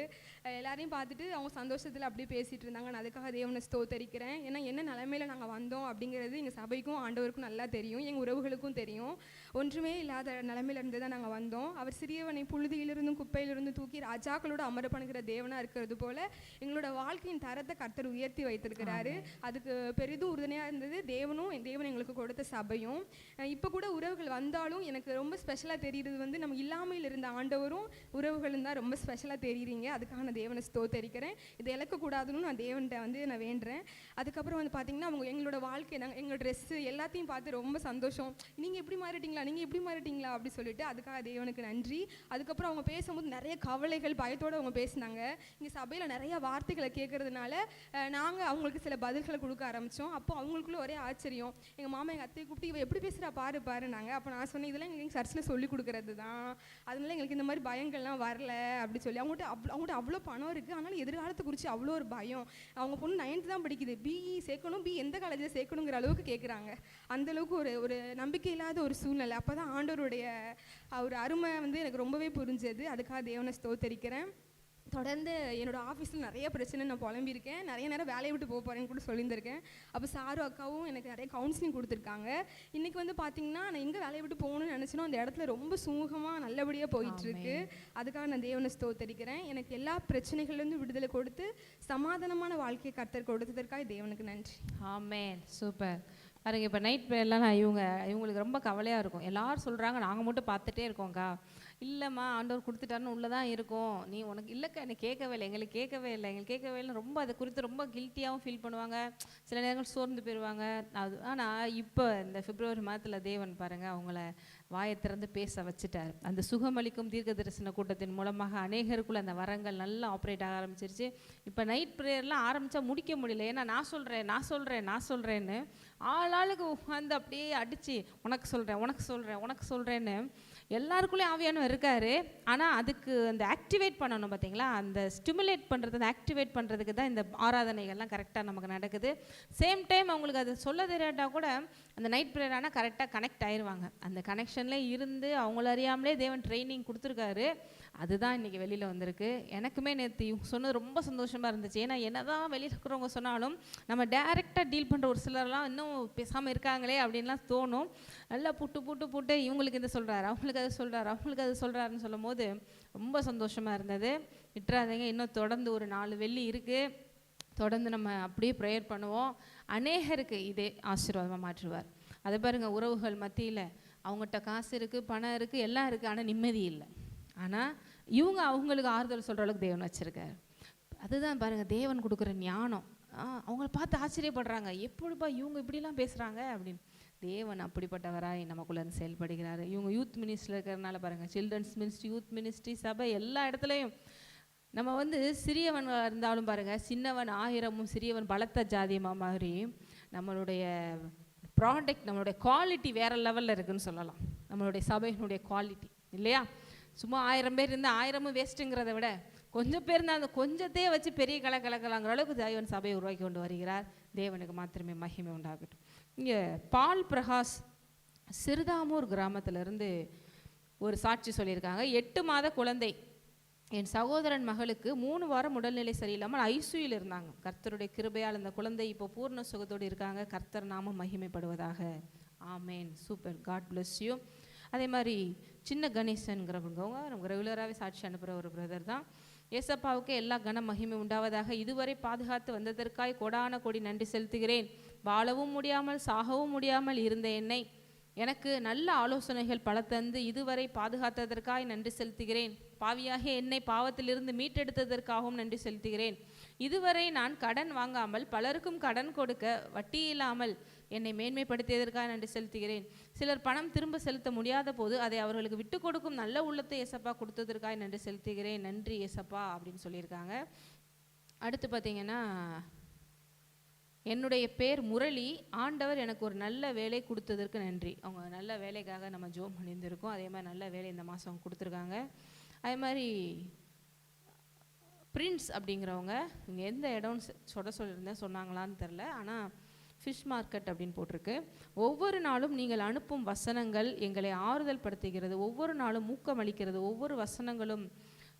G: எல்லாரையும் பார்த்துட்டு அவங்க சந்தோஷத்தில் அப்படியே பேசிகிட்டு இருந்தாங்க. நான் அதுக்காக தேவனை ஸ்தோத்தரிக்கிறேன். ஏன்னா என்ன நிலைமையில் நாங்கள் வந்தோம் அப்படிங்கிறது எங்கள் சபைக்கும் ஆண்டவருக்கும் நல்லா தெரியும், எங்கள் உறவுகளுக்கும் தெரியும். ஒன்றுமே இல்லாத நிலைமையில இருந்து தான் நாங்கள் வந்தோம். அவர் சிறியவனை புழுதியிலிருந்தும் குப்பையிலிருந்தும் தூக்கி ராஜாக்களோட அமர பண்ணுகிற தேவனாக இருக்கிறது போல் எங்களோட வாழ்க்கை வாழ்க்கையின் தரத்தை கர்த்தர் உயர்த்தி வைத்திருக்கிறாரு. அதுக்கு பெரிதும் உறுதுணையாக இருந்தது தேவன் எங்களுக்கு கொடுத்த சபையும். இப்போ கூட உறவுகள் வந்தாலும் எனக்கு ரொம்ப ஸ்பெஷலாக தெரியுறது வந்து நம்ம இல்லாமையில் இருந்த ஆண்டவரும் உறவுகளும் தான் ரொம்ப ஸ்பெஷலாக தெரியுறீங்க. அதுக்காக நான் தேவனை ஸ்தோத்தரிக்கிறேன். இதை இழக்கக்கூடாதுன்னு நான் தேவன்கிட்ட வந்து நான் வேண்டுறேன். அதுக்கப்புறம் வந்து பார்த்திங்கன்னா அவங்க எங்களோட வாழ்க்கை எங்களோட ட்ரெஸ்ஸு எல்லாத்தையும் பார்த்து ரொம்ப சந்தோஷம். நீங்கள் எப்படி மாறிட்டீங்களா அப்படி சொல்லிட்டு அதுக்காக தேவனுக்கு நன்றி. அதுக்கப்புறம் அவங்க பேசும்போது நிறைய கவலைகள் பயத்தோடு அவங்க பேசினாங்க. இங்கே சபையில் நிறைய வார்த்தைகளை கேட்கறதுனால நாங்கள் அவங்களுக்கு சில பதில்களை கொடுக்க ஆரம்பித்தோம். அப்போ அவங்களுக்குள்ள ஒரே ஆச்சரியம். எங்கள் மாமா எங்கள் அத்தையை கூப்பிட்டு இவ எப்படி பேசுகிறா பாருனாங்க. அப்போ நான் சொன்னேன் இதெல்லாம் எங்களுக்கு சர்ச்சில் சொல்லி கொடுக்குறது தான், அதனால எங்களுக்கு இந்த மாதிரி பயங்கள்லாம் வரல அப்படி சொல்லி. அவங்கள்ட்ட அவ்வளோ பணம் இருக்குது, அதனால எதிர்காலத்தை குறித்து அவ்வளோ ஒரு பயம். அவங்க பொண்ணு 9th தான் படிக்குது, பிஇ சேர்க்கணும், எந்த காலேஜில் சேர்க்கணுங்கிற அளவுக்கு கேட்குறாங்க. அந்தளவுக்கு ஒரு நம்பிக்கை இல்லாத ஒரு சூழ்நிலை. அப்போ தான் ஆண்டவருடைய ஒரு அருமை வந்து எனக்கு ரொம்பவே புரிஞ்சது. அதுக்காக தேவனை ஸ்தோத்தரிக்கிறேன். தொடர்ந்து என்னோடய ஆஃபீஸில் நிறைய பிரச்சனை நான் புலம்பியிருக்கேன். நிறைய நேரம் வேலையை விட்டு போகிறேன்னு கூட சொல்லியிருந்திருக்கேன். அப்போ சாரும் அக்காவும் எனக்கு நிறைய கவுன்சிலிங் கொடுத்துருக்காங்க. இன்றைக்கி வந்து பார்த்திங்கன்னா நான் எங்கே வேலையை விட்டு போகணும்னு நினச்சினோ அந்த இடத்துல ரொம்ப சுமூகமாக நல்லபடியாக போயிட்டுருக்கு. அதுக்காக நான் தேவனை ஸ்தோத்தரிக்கிறேன். எனக்கு எல்லா பிரச்சனைகள்லேருந்து விடுதலை கொடுத்து சமாதானமான வாழ்க்கையை கர்த்தர் கொடுத்ததற்காக தேவனுக்கு நன்றி.
A: ஆமென். சூப்பர். பாருங்க, இப்போ நைட் ப்ரேயர்லாம் இவங்களுக்கு ரொம்ப கவலையாக இருக்கும். எல்லாரும் சொல்கிறாங்க நாங்கள் மட்டும் பார்த்துட்டே இருக்கோங்க்கா. இல்லைம்மா ஆண்டவர் கொடுத்துட்டாருன்னு உள்ளே தான் இருக்கும், நீ உனக்கு இல்லைக்கா எனக்கு கேட்கவே இல்லை, எங்களுக்கு கேட்கவே இல்லைன்னு ரொம்ப அதை குறித்து ரொம்ப கில்ட்டியாகவும் ஃபீல் பண்ணுவாங்க. சில நேரங்கள் சோர்ந்து போயிடுவாங்க. ஆனால் இப்போ இந்த பிப்ரவரி மாதத்தில் தேவன் பாருங்கள் அவங்கள வாயை திறந்து பேச வச்சுட்டார். அந்த சுகமளிக்கும் தீர்க்க தரிசன கூட்டத்தின் மூலமாக அநேகருக்குள்ள அந்த வரங்கள் நல்லா ஆப்ரேட் ஆக ஆரம்பிச்சிருச்சு. இப்போ நைட் ப்ரேயர்லாம் ஆரம்பித்தா முடிக்க முடியல. ஏன்னா நான் சொல்கிறேன்னு ஆளாளுக்கு உட்காந்து அப்படியே அடித்து உனக்கு சொல்கிறேன்னு எல்லாருக்குள்ளேயும் ஆவியானவர் இருக்கார். ஆனால் அதுக்கு அந்த ஆக்டிவேட் பண்ணணும் பார்த்தீங்களா, அந்த ஸ்டிமுலேட் பண்ணுறது, அந்த ஆக்டிவேட் பண்ணுறதுக்கு தான் இந்த ஆராதனைகள்லாம் கரெக்டாக நமக்கு நடக்குது. சேம் டைம் அவங்களுக்கு அது சொல்ல தெரியாட்டா கூட அந்த நைட் ப்ரேயர் ஆனால் கரெக்டாக கனெக்ட் ஆயிடுவாங்க. அந்த கனெக்ஷன்லேயே இருந்து அவங்கள அறியாமலே தேவன் ட்ரைனிங் கொடுத்துருக்காரு. அதுதான் இன்றைக்கி வெளியில் வந்திருக்கு. எனக்குமே நேற்று சொன்னது ரொம்ப சந்தோஷமாக இருந்துச்சு. ஏன்னா என்ன தான் வெளியில் இருக்கிறவங்க சொன்னாலும் நம்ம டைரெக்டாக டீல் பண்ணுற ஒரு சிலர்லாம் இன்னும் பேசாமல் இருக்காங்களே அப்படின்லாம் தோணும். நல்லா புட்டு இவங்களுக்கு இதை சொல்கிறாரு, அவங்களுக்கு அது சொல்கிறாருன்னு சொல்லும் போது ரொம்ப சந்தோஷமாக இருந்தது. விட்டுறாதீங்க, இன்னும் தொடர்ந்து ஒரு 4 வெள்ளி இருக்குது. தொடர்ந்து நம்ம அப்படியே ப்ரேயர் பண்ணுவோம். அநேகருக்கு இதே ஆசீர்வாதமாக மாற்றுவார். அதை பாருங்கள், உறவுகள் மத்தியில் அவங்ககிட்ட காசு இருக்குது, பணம் இருக்குது, எல்லாம் இருக்குது, ஆனால் நிம்மதி இல்லை. ஆனால் இவங்க அவங்களுக்கு ஆறுதல் சொல்கிற அளவுக்கு தேவன் வச்சுருக்காரு. அதுதான் பாருங்கள் தேவன் கொடுக்குற ஞானம். அவங்கள பார்த்து ஆச்சரியப்படுறாங்க, எப்படிப்பா இவங்க இப்படிலாம் பேசுகிறாங்க அப்படின்னு. தேவன் அப்படிப்பட்டவராய் நமக்குள்ளே செயல்படுகிறாரு. இவங்க யூத் மினிஸ்ட்ரியில் இருக்கிறதுனால பாருங்கள், சில்ட்ரன்ஸ் மினிஸ்ட்ரி, யூத் மினிஸ்ட்ரி, சபை எல்லா இடத்துலையும் நம்ம சிறியவன் இருந்தாலும் பாருங்கள், சின்னவன் 1000 சிறியவன் பலத்த ஜாதியமா மாதிரி நம்மளுடைய ப்ராடக்ட், நம்மளுடைய குவாலிட்டி வேறு லெவலில் இருக்குதுன்னு சொல்லலாம். நம்மளுடைய சபையினுடைய குவாலிட்டி இல்லையா? சும்மா 1000 பேர் இருந்தால் 1000 வேஸ்ட்டுங்கிறத விட கொஞ்சம் பேர் இருந்தால் அந்த கொஞ்சத்தையே வச்சு பெரிய கலக்கலாங்கிற அளவுக்கு தேவன் சபையை உருவாக்கி கொண்டு வருகிறார். தேவனுக்கு மாத்திரமே மகிமை உண்டாகட்டும். இங்கே பால் பிரகாஷ் சிறுதாமூர் கிராமத்திலேருந்து ஒரு சாட்சி சொல்லியிருக்காங்க. 8 மாத குழந்தை, என் சகோதரன் மகளுக்கு 3 வாரம் உடல்நிலை சரியில்லாமல் ஐசியூவில் இருந்தாங்க. கர்த்தருடைய கிருபையால் அந்த குழந்தை இப்போ பூர்ண சுகத்தோடு இருக்காங்க. கர்த்தர் நாமம் மகிமைப்படுவதாக. ஆமேன். சூப்பர். God bless you. அதே மாதிரி சின்ன கணேசன்கிறவங்க நமக்கு ரெகுலராகவே சாட்சி அனுப்புகிற ஒரு பிரதர் தான். ஏசப்பாவுக்கு எல்லா கன மகிமை உண்டாவதாக. இதுவரை பாதுகாத்து வந்ததற்காய் கொடான கொடி நன்றி செலுத்துகிறேன். வாழவும் முடியாமல் சாகவும் முடியாமல் இருந்த என்னை எனக்கு நல்ல ஆலோசனைகள் பல தந்து இதுவரை பாதுகாத்ததற்காய் நன்றி செலுத்துகிறேன். பாவியாகிய என்னை பாவத்திலிருந்து மீட்டெடுத்ததற்காகவும் நன்றி செலுத்துகிறேன். இதுவரை நான் கடன் வாங்காமல் பலருக்கும் கடன் கொடுக்க வட்டி இல்லாமல் என்னை மேன்மைப்படுத்தியதற்காக நன்றி செலுத்துகிறேன். சிலர் பணம் திரும்ப செலுத்த முடியாத போது அதை அவர்களுக்கு விட்டு கொடுக்கும் நல்ல உள்ளத்தை ஏசப்பா கொடுத்ததற்காக நன்றி செலுத்துகிறேன். நன்றி ஏசப்பா அப்படின்னு சொல்லியிருக்காங்க. அடுத்து பார்த்தீங்கன்னா, என்னுடைய பேர் முரளி, ஆண்டவர் எனக்கு ஒரு நல்ல வேலை கொடுத்ததற்கு நன்றி. அவங்க நல்ல வேலைக்காக நம்ம ஜோம் பண்ணியிருந்திருக்கோம். அதே மாதிரி நல்ல வேலை இந்த மாதம் கொடுத்துருக்காங்க. அதே மாதிரி பிரின்ஸ் அப்படிங்கிறவங்க இங்கே எந்த இடம்னு சொல்லியிருந்தேன், சொன்னாங்களான்னு தெரில, ஆனால் ஃபிஷ் மார்க்கெட் அப்படின்னு போட்டிருக்கு. ஒவ்வொரு நாளும் நீங்கள் அனுப்பும் வசனங்கள் எங்களை ஆறுதல் படுத்துகிறது, ஒவ்வொரு நாளும் ஊக்கமளிக்கிறது, ஒவ்வொரு வசனங்களும்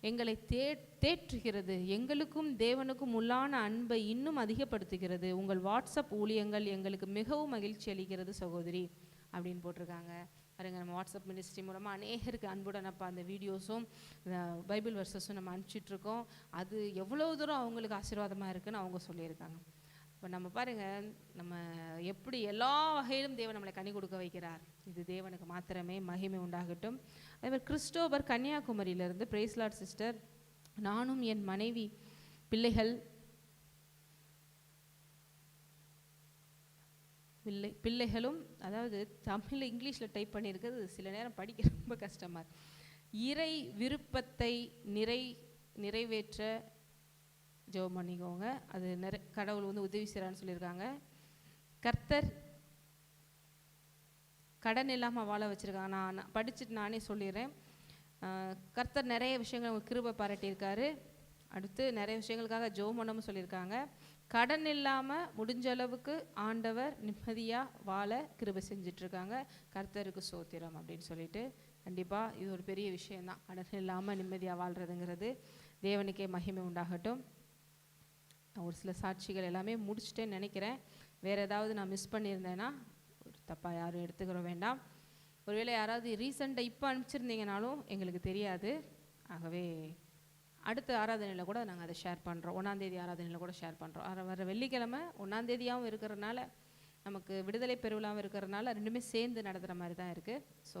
A: எங்களை தேற்றுகிறது, எங்களுக்கும் தேவனுக்கும் உள்ளான அன்பை இன்னும் அதிகப்படுத்துகிறது. உங்கள் வாட்ஸ்அப் ஊழியங்கள் எங்களுக்கு மிகவும் மகிழ்ச்சி அளிக்கிறது சகோதரி அப்படின்னு போட்டிருக்காங்க. பாருங்கள், நம்ம வாட்ஸ்அப் மினிஸ்ட்ரி மூலமாக அநேகருக்கு அன்புடன் அப்போ அந்த வீடியோஸும் பைபிள் வர்சஸும் நம்ம அனுப்பிச்சிட்ருக்கோம். அது எவ்வளோ தூரம் அவங்களுக்கு ஆசீர்வாதமாக இருக்குதுன்னு அவங்க சொல்லியிருக்காங்க. இப்போ நம்ம பாருங்கள், நம்ம எப்படி எல்லா வகையிலும் தேவன் நம்மளை கனி கொடுக்க வைக்கிறார். இது தேவனுக்கு மாத்திரமே மகிமை உண்டாகட்டும். அதேமாதிரி கிறிஸ்டோபர் கன்னியாகுமரியிலேருந்து, பிரைஸ் லார்ட் சிஸ்டர், நானும் என் மனைவி பிள்ளைகளும், அதாவது தமிழ் இங்கிலீஷில் டைப் பண்ணியிருக்கிறது, சில நேரம் படிக்க ரொம்ப கஷ்டமாக இருக்கு. இறை விருப்பத்தை நிறைவேற்ற ஜெபம் பண்ணிக்கோங்க. அது கடவுள் வந்து உதவி செய்கிறான்னு சொல்லியிருக்காங்க. கர்த்தர் கடன் இல்லாமல் வாழ வச்சுருக்காங்க. நான் படிச்சுட்டு நானே சொல்லிடுறேன். கர்த்தர் நிறைய விஷயங்கள் அவங்க கிருபை பாராட்டியிருக்காரு. அடுத்து நிறைய விஷயங்களுக்காக ஜெபம் பண்ணவும் சொல்லியிருக்காங்க. கடன் இல்லாமல் முடிஞ்ச அளவுக்கு ஆண்டவர் நிம்மதியாக வாழ கிருபை செஞ்சிட்ருக்காங்க. கர்த்தருக்கு சோத்திரம் அப்படின்னு சொல்லிட்டு, கண்டிப்பாக இது ஒரு பெரிய விஷயந்தான். கடன் இல்லாமல் நிம்மதியாக வாழ்கிறதுங்கிறது. தேவனுக்கே மகிமை உண்டாகட்டும். ஒரு சில சாட்சிகள் எல்லாமே முடிச்சுட்டேன்னு நினைக்கிறேன். வேறு ஏதாவது நான் மிஸ் பண்ணியிருந்தேன்னா ஒரு தப்பாக யாரும் எடுத்துக்கிற வேண்டாம். ஒருவேளை யாராவது ரீசெண்டாக இப்போ அனுப்பிச்சிருந்தீங்கனாலும் எங்களுக்கு தெரியாது. ஆகவே அடுத்த ஆராதனையில் கூட நாங்கள் அதை ஷேர் பண்ணுறோம். 1ஆம் தேதி ஆராதனையில் கூட ஷேர் பண்ணுறோம். வர வெள்ளிக்கிழமை 1ஆம் தேதியாகவும் இருக்கிறதுனால, நமக்கு விடுதலை பெருவிழாவும் இருக்கிறதுனால ரெண்டுமே சேர்ந்து நடத்துகிற மாதிரி தான் இருக்குது. ஸோ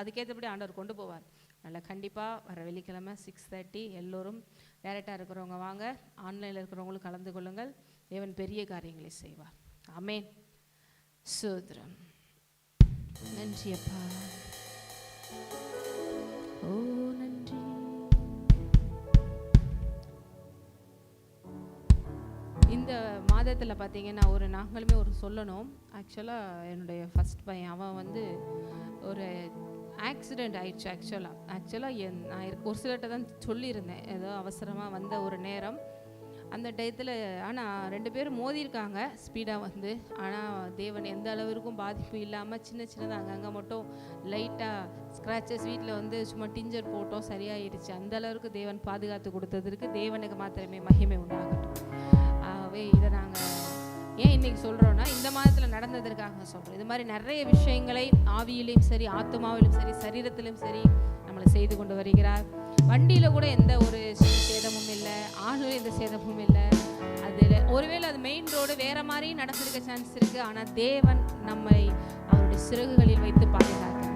A: அதுக்கேற்றபடி ஆண்டவர் கொண்டு போவார். அதனால் கண்டிப்பாக வர வெள்ளிக்கிழமை 6:30 எல்லோரும் டேரெக்டாக இருக்கிறவங்க வாங்க, ஆன்லைனில் இருக்கிறவங்களும் கலந்து கொள்ளுங்கள். தேவன் பெரிய காரியங்களை செய்வார். ஆமென். சோத்ரம். நன்றி அப்பா. ஓ நன்றி. இந்த மாதத்தில் பார்த்தீங்கன்னா நாங்களுமே ஒரு சொல்லணும். ஆக்சுவலாக என்னுடைய ஃபஸ்ட் பையன், அவன் வந்து ஒரு ஆக்சிடெண்ட் ஆயிடுச்சு. ஆக்சுவலாக நான் ஒரு சிலர்கிட்ட தான் சொல்லியிருந்தேன், ஏதோ அவசரமாக வந்த ஒரு நேரம். அந்த டயத்தில் ஆனால் 2 பேரும் மோதியிருக்காங்க ஸ்பீடாக வந்து. ஆனால் தேவன் எந்த அளவிற்கும் பாதிப்பு இல்லாமல் சின்னதாக அங்கங்கே மட்டும் லைட்டாக ஸ்க்ராச்சஸ், வீட்டில் வந்து சும்மா டிஞ்சர் போட்டோம், சரியாயிருச்சு. அந்த அளவுக்கு தேவன் பாதுகாத்து கொடுத்ததற்கு தேவனுக்கு மாத்திரமே மகிமை உண்டாகட்டும். ஆகவே இதை நாங்கள் ஏன் இன்றைக்கி சொல்கிறோன்னா, இந்த மாதத்தில் நடந்ததற்காக சொல்கிறோம். இது மாதிரி நிறைய விஷயங்களை ஆவியிலையும் சரி, ஆத்மாவிலும் சரி, சரீரத்திலும் சரி நம்மளை செய்து கொண்டு வருகிறார். வண்டியில் கூட எந்த ஒரு சேதமும் இல்லை, ஆணில் எந்த சேதமும் இல்லை. அதில் ஒருவேளை அது மெயின் ரோடு வேறு மாதிரி நடந்திருக்க சான்ஸ் இருக்குது. ஆனால் தேவன் நம்மை அவருடைய சிறகுகளில் வைத்து பாதுகாக்கிறார்.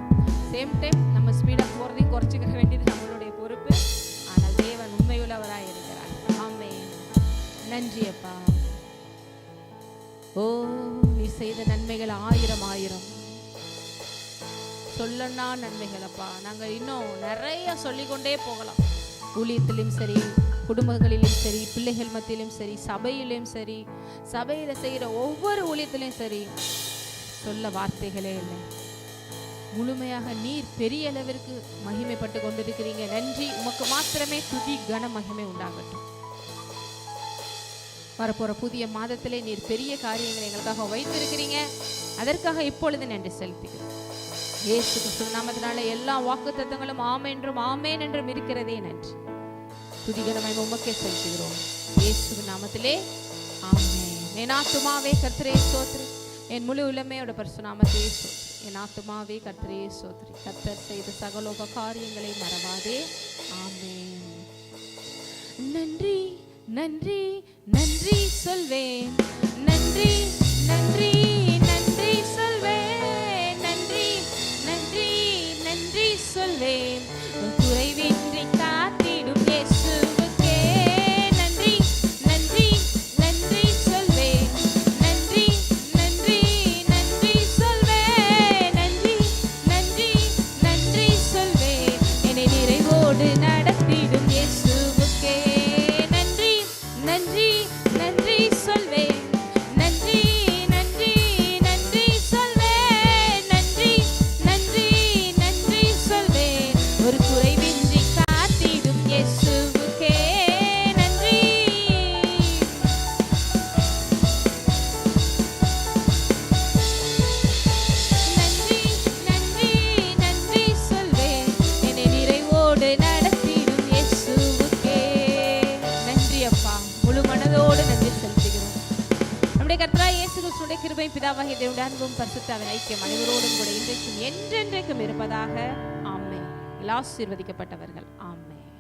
A: சேம் டைம் நம்ம ஸ்பீடாக போகிறதையும் குறைச்சிக்க வேண்டியது நம்மளுடைய பொறுப்பு. ஆனால் தேவன் உண்மையுள்ளவராக இருக்கிறார். ஆமென். நன்றி அப்பா. ஓ, நீ செய்த நன்மைகள் 1000 சொல்லனா நன்மைகள் அப்பா. நாங்கள் இன்னும் நிறைய சொல்லிக்கொண்டே போகலாம். ஊழியத்திலும் சரி, குடும்பங்களிலும் சரி, பிள்ளைகள் மத்தியிலும் சரி, சபையிலும் சரி, சபையில் செய்கிற ஒவ்வொரு ஊழியத்திலும் சரி, சொல்ல வார்த்தைகளே இல்லை. முழுமையாக நீர் பெரிய அளவிற்கு மகிமைப்பட்டு கொண்டிருக்கிறீங்க. நன்றி. உமக்கு மாத்திரமே துதி கன மகிமை உண்டாகட்டும். வரப்போகிற புதிய மாதத்திலே நீர் பெரிய காரியங்களை எங்களுக்காக வைத்திருக்கிறீங்க. அதற்காக இப்பொழுது நன்றி செலுத்துகிறோம். இயேசு கிறிஸ்து நாமத்தினால எல்லா வாக்குத்தத்தங்களும் ஆமென்றும் ஆமென் என்றும் இருக்கிறதே. நன்றி. துதிகரமாய் உமக்கே செலுத்துகிறோம். இயேசு நாமத்திலே ஆமென். என் ஆத்துமாவே கர்த்தரே ஸ்தோத்திரி, என் முழு உள்ளமையோட பரிசுத்த நாமத்தை ஸ்தோத்திரி. என் ஆத்துமாவே கர்த்தரே ஸ்தோத்திரி. கர்த்தர் செய்த சகலோக காரியங்களை மறவாதே. ஆமென். நன்றி நன்றி நன்றி சொல்வேன். நன்றி நன்றி நன்றி சொல்வேன். நன்றி நன்றி நன்றி சொல்வேன். குறைவின்றி காத்திடும் இயேசுவுக்கே நன்றி நன்றி நன்றி சொல்வேன். நன்றி நன்றி நன்றி சொல்வேன். நன்றி நன்றி நன்றி சொல்வேன். என்னை நிறைவோடு நடத்திடும் இயேசுவுக்கே நன்றி நன்றி சொல்வேன். நன்றி நன்றி நன்றி சொல்வேன். நன்றி நன்றி நன்றி சொல்வேன். ஒரு குறைவின்றி காத்திடும் இயேசுவுக்கே நன்றி. நன்றி நன்றி நன்றி சொல்வேன். என்னை நிறைவோடு நடத்திடும் இயேசுவுக்கே நன்றி அப்பா. முழு மனதோடு நன்றி செலுத்துகிறோம். நம்முடைய கர்த்தராகிய இயேசு கிறிஸ்துவின் கிருபை பிதாவாகிய தேவனுடைய அன்பும் பரிசுத்த ஐக்கியம் அனைவரோடும் கூட இன்றைக்கும் என்றென்றைக்கும் இருப்பதாக. ஆமென். ஆசீர்வதிக்கப்பட்டவர்கள். ஆமென்.